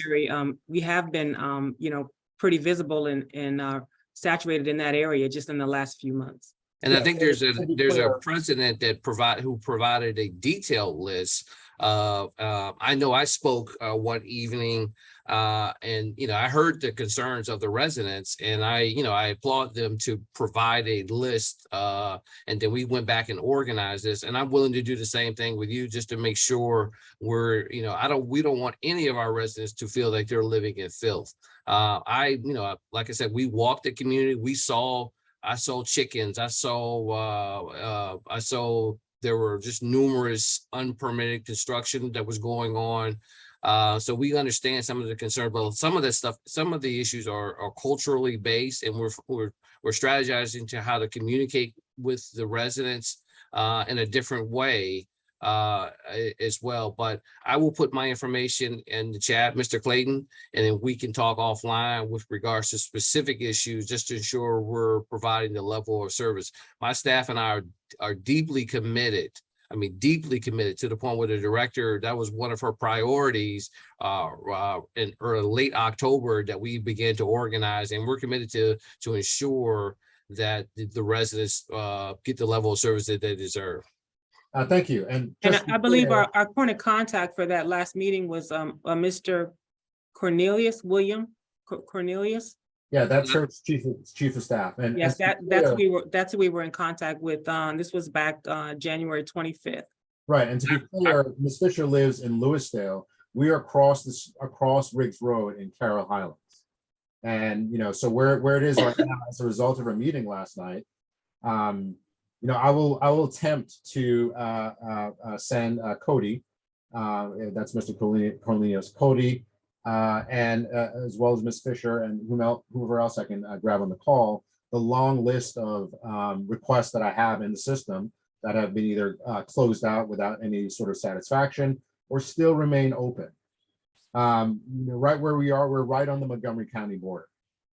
pretty visible and saturated in that area just in the last few months. And I think there's a president that provided a detailed list. I know I spoke one evening, and I heard the concerns of the residents, and I applaud them to provide a list, and then we went back and organized this. And I'm willing to do the same thing with you, just to make sure we don't want any of our residents to feel like they're living in filth. Like I said, we walked the community. I saw chickens. I saw there were just numerous unpermitted construction that was going on. So we understand some of the concern, but some of the issues are culturally based, and we're strategizing to how to communicate with the residents in a different way as well. But I will put my information in the chat, Mr. Clayton, and then we can talk offline with regards to specific issues, just to ensure we're providing the level of service. My staff and I are deeply committed. Deeply committed, to the point where the director, that was one of her priorities in late October, that we began to organize, and we're committed to ensure that the residents get the level of service that they deserve. Thank you. And I believe our point of contact for that last meeting was Mr. William Cornelius. Yeah, that's her chief of staff. And yes, that's who we were in contact with. This was back January 25th. Right, and to be clear, Ms. Fisher lives in Lewisdale. We are across Riggs Road in Carroll Highlands, and so where it is right now, as a result of our meeting last night, I will attempt to send Cody, that's Mr. Cornelius, Cody, and as well as Ms. Fisher and whoever else I can grab on the call, the long list of requests that I have in the system that have been either closed out without any sort of satisfaction or still remain open. Right where we are, we're right on the Montgomery County border.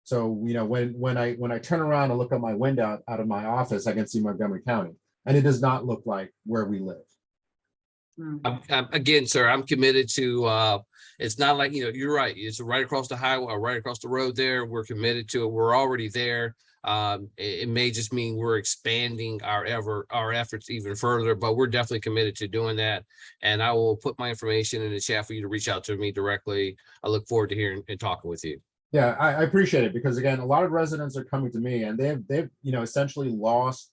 So, when I turn around and look at my window out of my office, I can see Montgomery County, and it does not look like where we live. Again, sir, I'm committed to, it's not like, you're right. It's right across the highway, or right across the road there. We're committed to it. We're already there. It may just mean we're expanding our efforts even further, but we're definitely committed to doing that. And I will put my information in the chat for you to reach out to me directly. I look forward to hearing and talking with you. Yeah, I appreciate it, because again, a lot of residents are coming to me, and they've essentially lost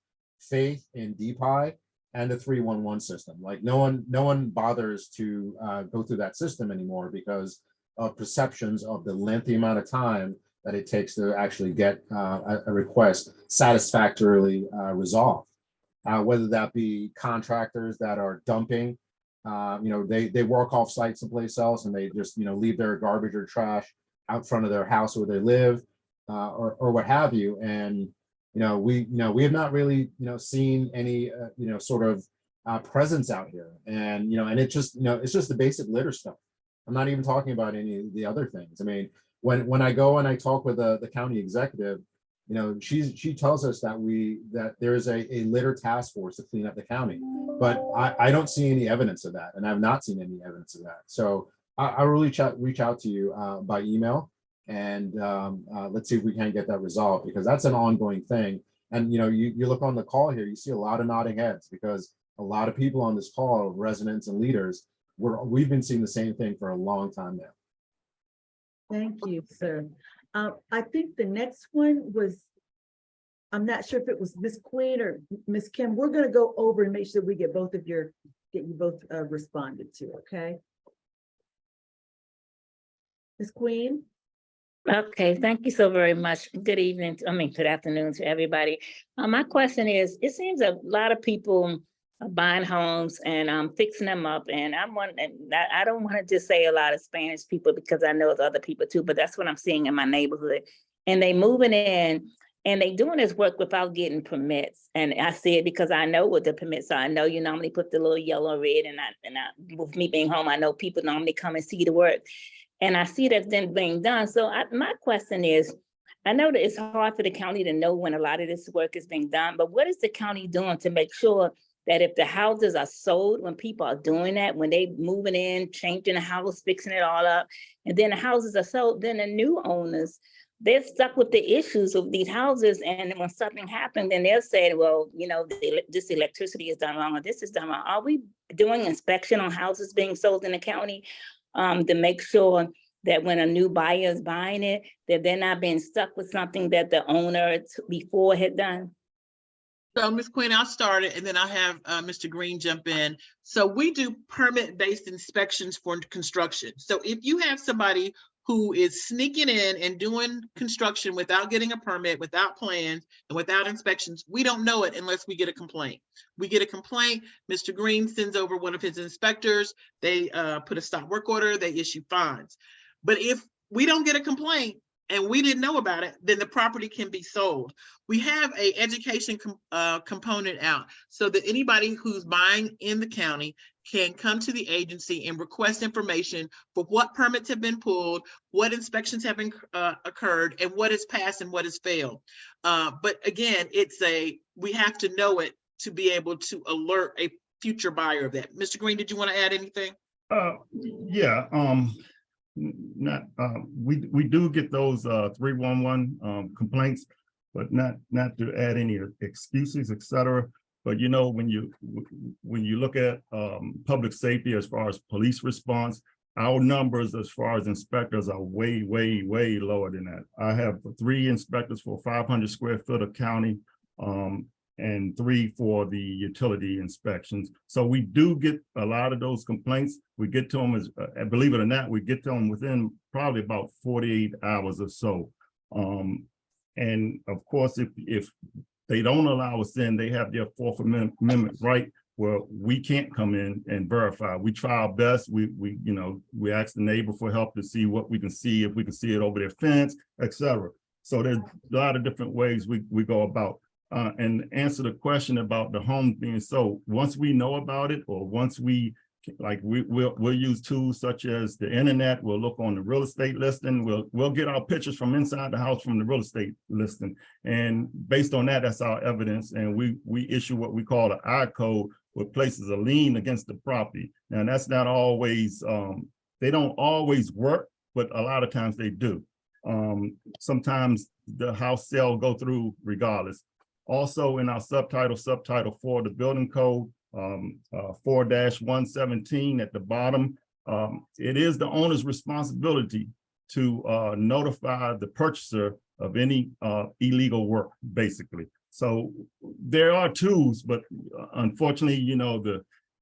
faith in DPIE and the 311 system. Like no one bothers to go through that system anymore because of perceptions of the lengthy amount of time that it takes to actually get a request satisfactorily resolved. Whether that be contractors that are dumping, they work off site someplace else, and they just leave their garbage or trash out front of their house where they live, or what have you. And we have not really seen any sort of presence out here. And and it's just the basic litter stuff. I'm not even talking about any of the other things. I mean, when I go and I talk with the county executive, You know, she tells us that there's a litter task force to clean up the county, but I don't see any evidence of that, and I've not seen any evidence of that. So I will reach out to you by email, and let's see if we can get that resolved, because that's an ongoing thing. And you know, you look on the call here, you see a lot of nodding heads, because a lot of people on this call, residents and leaders, we've been seeing the same thing for a long time now. Thank you, sir. I think the next one was, I'm not sure if it was Miss Queen or Miss Kim. We're going to go over and make sure we get you both responded to, okay? Miss Queen? Okay, thank you so very much. Good evening, good afternoon to everybody. My question is, it seems a lot of people are buying homes and fixing them up, and I don't want to just say a lot of Spanish people, because I know it's other people too, but that's what I'm seeing in my neighborhood. And they moving in and they doing this work without getting permits. And I see it because I know what the permits are. I know you normally put the little yellow, red, and with me being home, I know people normally come and see the work. And I see that's then being done. So my question is, I know that it's hard for the county to know when a lot of this work is being done, but what is the county doing to make sure that if the houses are sold, when people are doing that, when they moving in, changing the house, fixing it all up, and then the houses are sold, then the new owners, they're stuck with the issues of these houses. And when something happens, then they'll say, well, you know, this electricity is done wrong, or this is done wrong. Are we doing inspection on houses being sold in the county to make sure that when a new buyer is buying it, that they're not being stuck with something that the owner before had done? So Ms. Quinn, I'll start it and then I'll have Mr. Green jump in. So we do permit-based inspections for construction. So if you have somebody who is sneaking in and doing construction without getting a permit, without plans, and without inspections, we don't know it unless we get a complaint. We get a complaint, Mr. Green sends over one of his inspectors, they put a stop work order, they issue fines. But if we don't get a complaint and we didn't know about it, then the property can be sold. We have a education component out so that anybody who's buying in the county can come to the agency and request information for what permits have been pulled, what inspections have been occurred, and what has passed and what has failed. But again, we have to know it to be able to alert a future buyer of that. Mr. Green, did you want to add anything? Yeah. We do get those 311 complaints, but not to add any excuses, etc. But you know, when you look at public safety as far as police response, our numbers as far as inspectors are way lower than that. I have 3 inspectors for 500 square foot of county, and 3 for the utility inspections. So we do get a lot of those complaints. We get to them, believe it or not, we get to them within probably about 48 hours or so. And of course, if they don't allow us in, they have their 4th Amendment right, where we can't come in and verify. We try our best. We ask the neighbor for help to see what we can see, if we can see it over their fence, etc. So there's a lot of different ways we go about. And answer the question about the home being sold. Once we know about it, or once we'll use tools such as the internet. We'll look on the real estate listing. We'll get our pictures from inside the house from the real estate listing, and based on that, that's our evidence. And we issue what we call an I code, which places a lien against the property. Now that's not always. They don't always work, but a lot of times they do. Sometimes the house sale go through regardless. Also in our subtitle 4 of the building code, 4-117 at the bottom, it is the owner's responsibility to notify the purchaser of any illegal work, basically. So there are tools, but unfortunately, you know,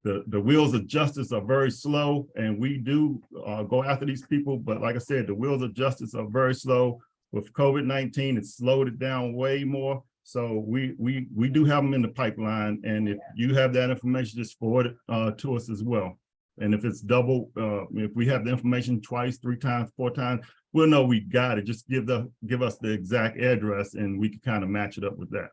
the wheels of justice are very slow, and we do go after these people. But like I said, the wheels of justice are very slow. With COVID-19, it's slowed it down way more. So we do have them in the pipeline, and if you have that information, just forward it to us as well. And if it's double, if we have the information twice, 3 times, 4 times, we'll know we got it. Just give us the exact address, and we can kind of match it up with that.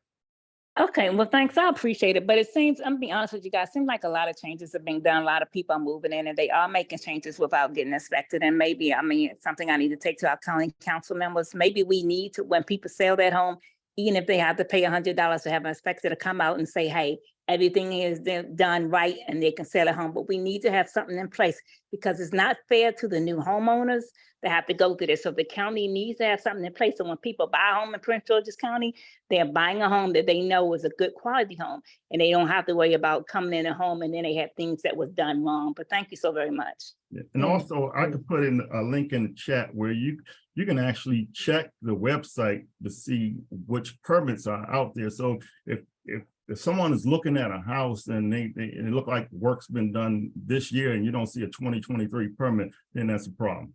Okay, well, thanks. I appreciate it. But it seems, I'm gonna be honest with you guys, it seems like a lot of changes are being done. A lot of people are moving in, and they are making changes without getting inspected. And maybe, it's something I need to take to our county council members. Maybe we need to, when people sell that home, even if they have to pay $100 to have an inspector to come out and say, hey, everything is done right and they can sell a home. But we need to have something in place because it's not fair to the new homeowners that have to go through this. So the county needs to have something in place. So when people buy a home in Prince George's County, they're buying a home that they know is a good quality home and they don't have to worry about coming in a home and then they have things that was done wrong. But thank you so very much. Yeah. And also I could put in a link in the chat where you can actually check the website to see which permits are out there. So if someone is looking at a house and it look like work's been done this year and you don't see a 2023 permit, then that's a problem.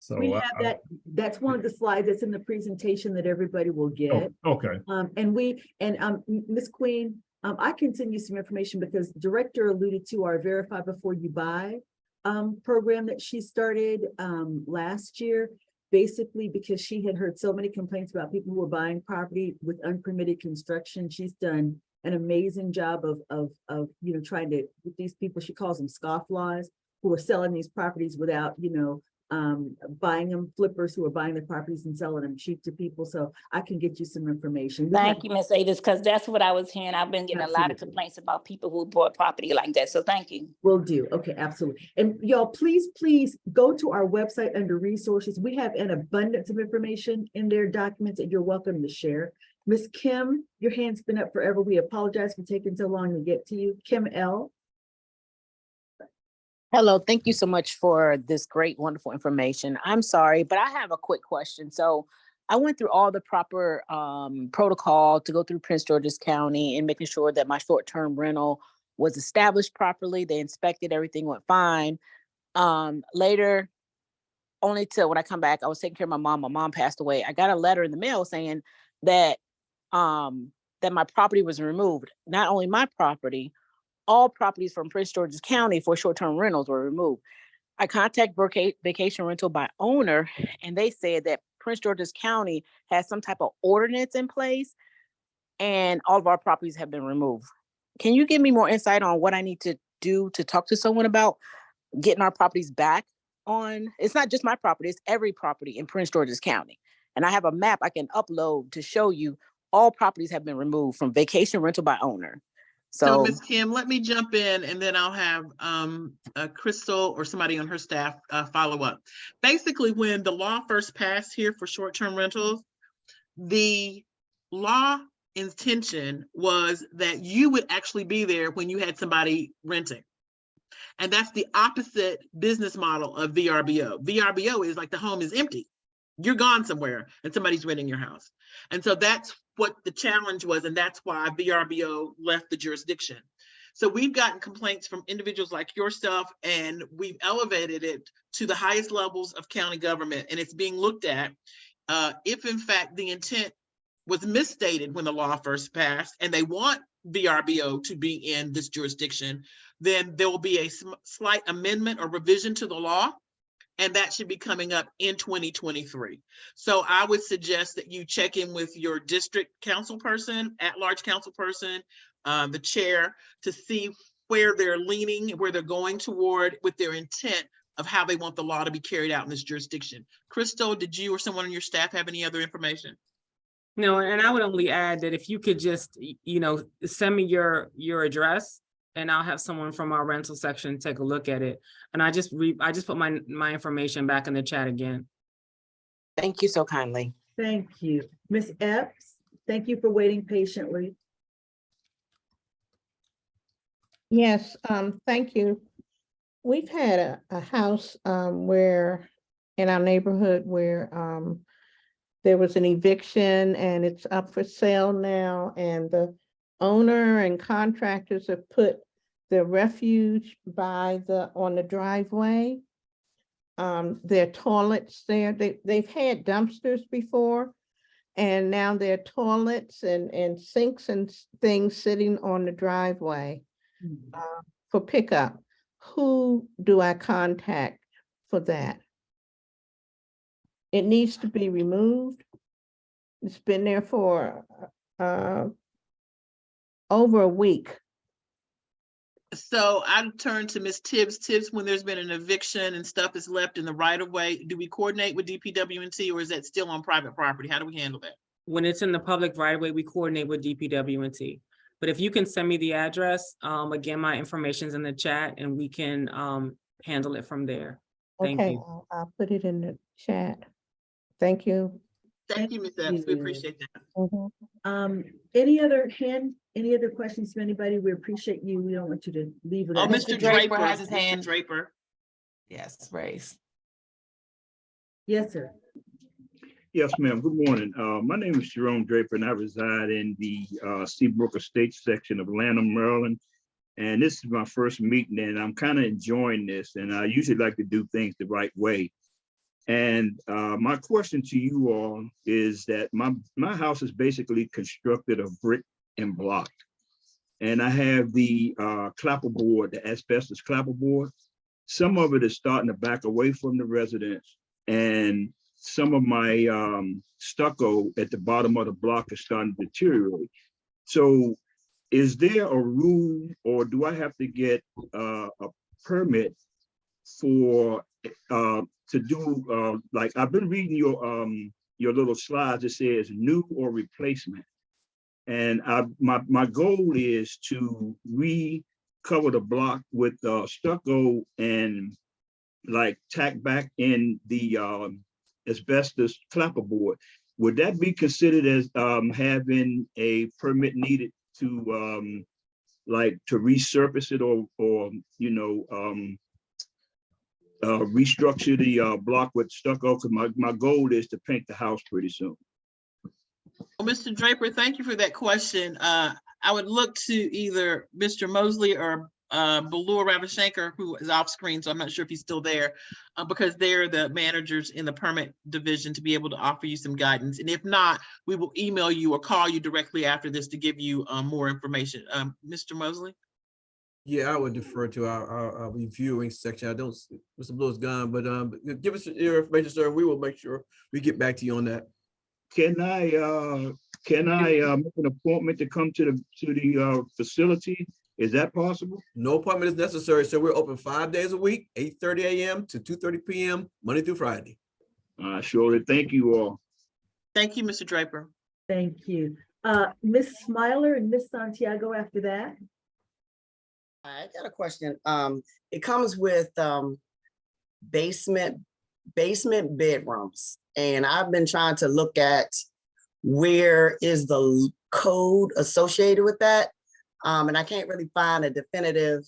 So we have that. That's one of the slides that's in the presentation that everybody will get. Oh, okay. Ms. Queen, I can send you some information because Director alluded to our Verify Before You Buy program that she started last year. Basically, because she had heard so many complaints about people who were buying property with unpermitted construction. She's done an amazing job of trying to, with these people, she calls them scofflaws, who are selling these properties without, buying them, flippers who are buying the properties and selling them cheap to people. So I can get you some information. Thank you, Ms. Avis, because that's what I was hearing. I've been getting a lot of complaints about people who bought property like that. So thank you. Will do. Okay, absolutely. And y'all, please go to our website under resources. We have an abundance of information in their documents that you're welcome to share. Ms. Kim, your hand's been up forever. We apologize for taking so long to get to you. Kim L. Hello, thank you so much for this great, wonderful information. I'm sorry, but I have a quick question. So I went through all the proper protocol to go through Prince George's County and making sure that my short-term rental was established properly. They inspected, everything went fine. Later, only till when I come back, I was taking care of my mom passed away. I got a letter in the mail saying that that my property was removed. Not only my property, all properties from Prince George's County for short-term rentals were removed. I contacted Vacation Rental by Owner, and they said that Prince George's County has some type of ordinance in place, and all of our properties have been removed. Can you give me more insight on what I need to do to talk to someone about getting our properties back on? It's not just my property, it's every property in Prince George's County. And I have a map I can upload to show you all properties have been removed from Vacation Rental by Owner. So Ms. Kim, let me jump in and then I'll have Crystal or somebody on her staff follow up. Basically, when the law first passed here for short-term rentals, the law intention was that you would actually be there when you had somebody renting. And that's the opposite business model of VRBO. VRBO is like the home is empty. You're gone somewhere and somebody's renting your house. And so that's what the challenge was. And that's why VRBO left the jurisdiction. So we've gotten complaints from individuals like yourself, and we've elevated it to the highest levels of county government. And it's being looked at if in fact the intent was misstated when the law first passed and they want VRBO to be in this jurisdiction, then there will be a slight amendment or revision to the law. And that should be coming up in 2023. So I would suggest that you check in with your district council person, at-large council person, the chair, to see where they're leaning, where they're going toward with their intent of how they want the law to be carried out in this jurisdiction. Crystal, did you or someone on your staff have any other information? No, and I would only add that if you could just, send me your address, and I'll have someone from our rental section take a look at it. And I just put my information back in the chat again. Thank you so kindly. Thank you. Ms. Epps, thank you for waiting patiently. Yes, thank you. We've had a house where in our neighborhood where there was an eviction and it's up for sale now, and the owner and contractors have put the refuge on the driveway. There are toilets there. They've had dumpsters before, and now there are toilets and sinks and things sitting on the driveway for pickup. Who do I contact for that? It needs to be removed. It's been there for over a week. So I turn to Ms. Tibbs. Tibbs, when there's been an eviction and stuff is left in the right of way, do we coordinate with DPWNT, or is that still on private property? How do we handle that? when it's in the public right of way, we coordinate with DPW&T. But if you can send me the address, again, my information's in the chat and we can handle it from there. Thank Okay, you. I'll put it in the chat. Thank you. Thank you, Ms. Epps. We appreciate that. Mhm. Any other questions from anybody? We appreciate you. We don't want you to leave Oh, without. Mr. Draper has his Mr. hand. Draper. Yes, raised. Yes, sir. Yes, ma'am. Good morning. My name is Jerome Draper and I reside in the Seabrook Estates section of Lanham, Maryland. And this is my first meeting and I'm kind of enjoying this. And I usually like to do things the right way. And my question to you all is that my house is basically constructed of brick and block. And I have the clapperboard, the asbestos clapperboard. Some of it is starting to back away from the residence. And some of my stucco at the bottom of the block is starting to deteriorate. So is there a rule or do I have to get a permit for to do like I've been reading your little slides. It says new or replacement, and my goal is to recover the block with stucco and like tack back in the asbestos clapperboard. Would that be considered as having a permit needed to like to resurface it or you know restructure the block with stucco? Because my goal is to paint the house pretty soon. Well, Mr. Draper, thank you for that question. I would look to either Mr. Mosley or Balur Ravishankar, who is off screen, so I'm not sure if he's still there, because they're the managers in the permit division to be able to offer you some guidance. And if not, we will email you or call you directly after this to give you more information. Mr. Mosley? Yeah, I would defer to our reviewing section. I don't, Mr. Blue is gone, but give us your information, sir. We will make sure we get back to you on that. Can I make an appointment to come to the facility? Is that possible? No appointment is necessary, so we're open 5 days a week, 8:30 a.m. to 2:30 p.m. Monday through Friday. Surely. Thank you all. Thank you, Mr. Draper. Thank you. Ms. Smiler and Ms. Santiago after that. I got a question. It comes with basement bedrooms, and I've been trying to look at where is the code associated with that, and I can't really find a definitive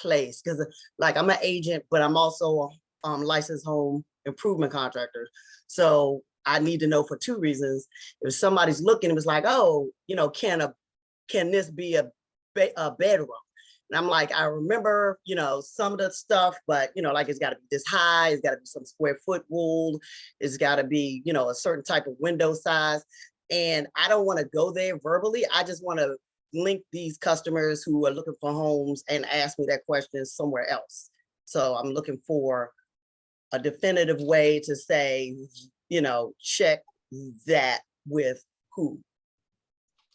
place because, like, I'm an agent, but I'm also a licensed home improvement contractor. So I need to know for two reasons. If somebody's looking, it was like, oh, you know, can this be a bedroom? And I'm like, I remember, you know, some of the stuff, but, you know, like it's got to be this high, it's got to be some square foot rule, it's got to be, you know, a certain type of window size. And I don't want to go there verbally. I just want to link these customers who are looking for homes and ask me that question somewhere else. So I'm looking for a definitive way to say, you know, check that with who.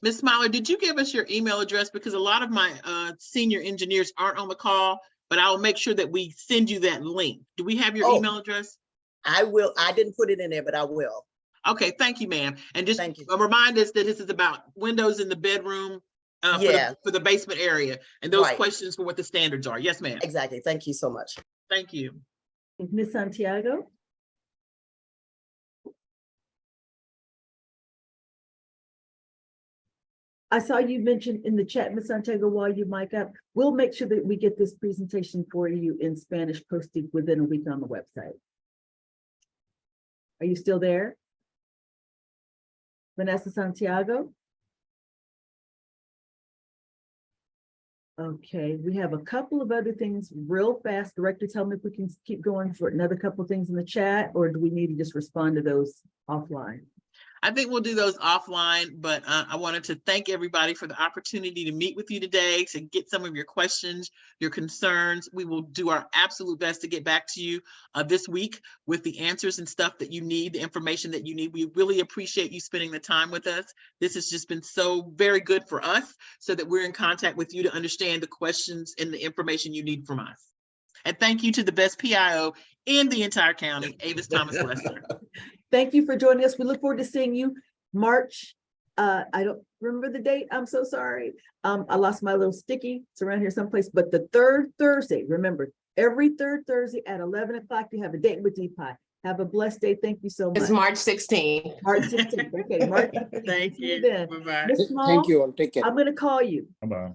Ms. Smiler, did you give us your email address? Because a lot of my senior engineers aren't on the call, but I'll make sure that we send you that link. Do we have your email address? I will. I didn't put it in there, but I will. Okay, thank you, ma'am. And just remind us that this is about windows in the bedroom for the basement area and those questions for what the standards are. Yes, ma'am. Exactly. Thank you so much. Thank you. Ms. Santiago? I saw you mentioned in the chat, Ms. Santiago, while you mic up, we'll make sure that we get this presentation for you in Spanish posted within a week on the website. Are you still there? Vanessa Santiago? Okay, we have a couple of other things real fast. Director, tell me if we can keep going for another couple of things in the chat, or do we need to just respond to those offline? I think we'll do those offline, but I wanted to thank everybody for the opportunity to meet with you today, to get some of your questions, your concerns. We will do our absolute best to get back to you this week with the answers and stuff that you need, the information that you need. We really appreciate you spending the time with us. This has just been so very good for us so that we're in contact with you to understand the questions and the information you need from us. And thank you to the best PIO in the entire county, Avis Thomas Lester. Thank you for joining us. We look forward to seeing you March, I don't remember the date. I'm so sorry. I lost my little sticky. It's around here someplace, but the third Thursday, remember, every third Thursday at 11 o'clock, you have a date with DPIE. Have a blessed day. Thank you so much. It's March 16th. March 16th. Okay, March. Thank 16th. See you. then. Bye-bye. Ms. Small, Thank you all. Take care. I'm gonna call you. Bye-bye.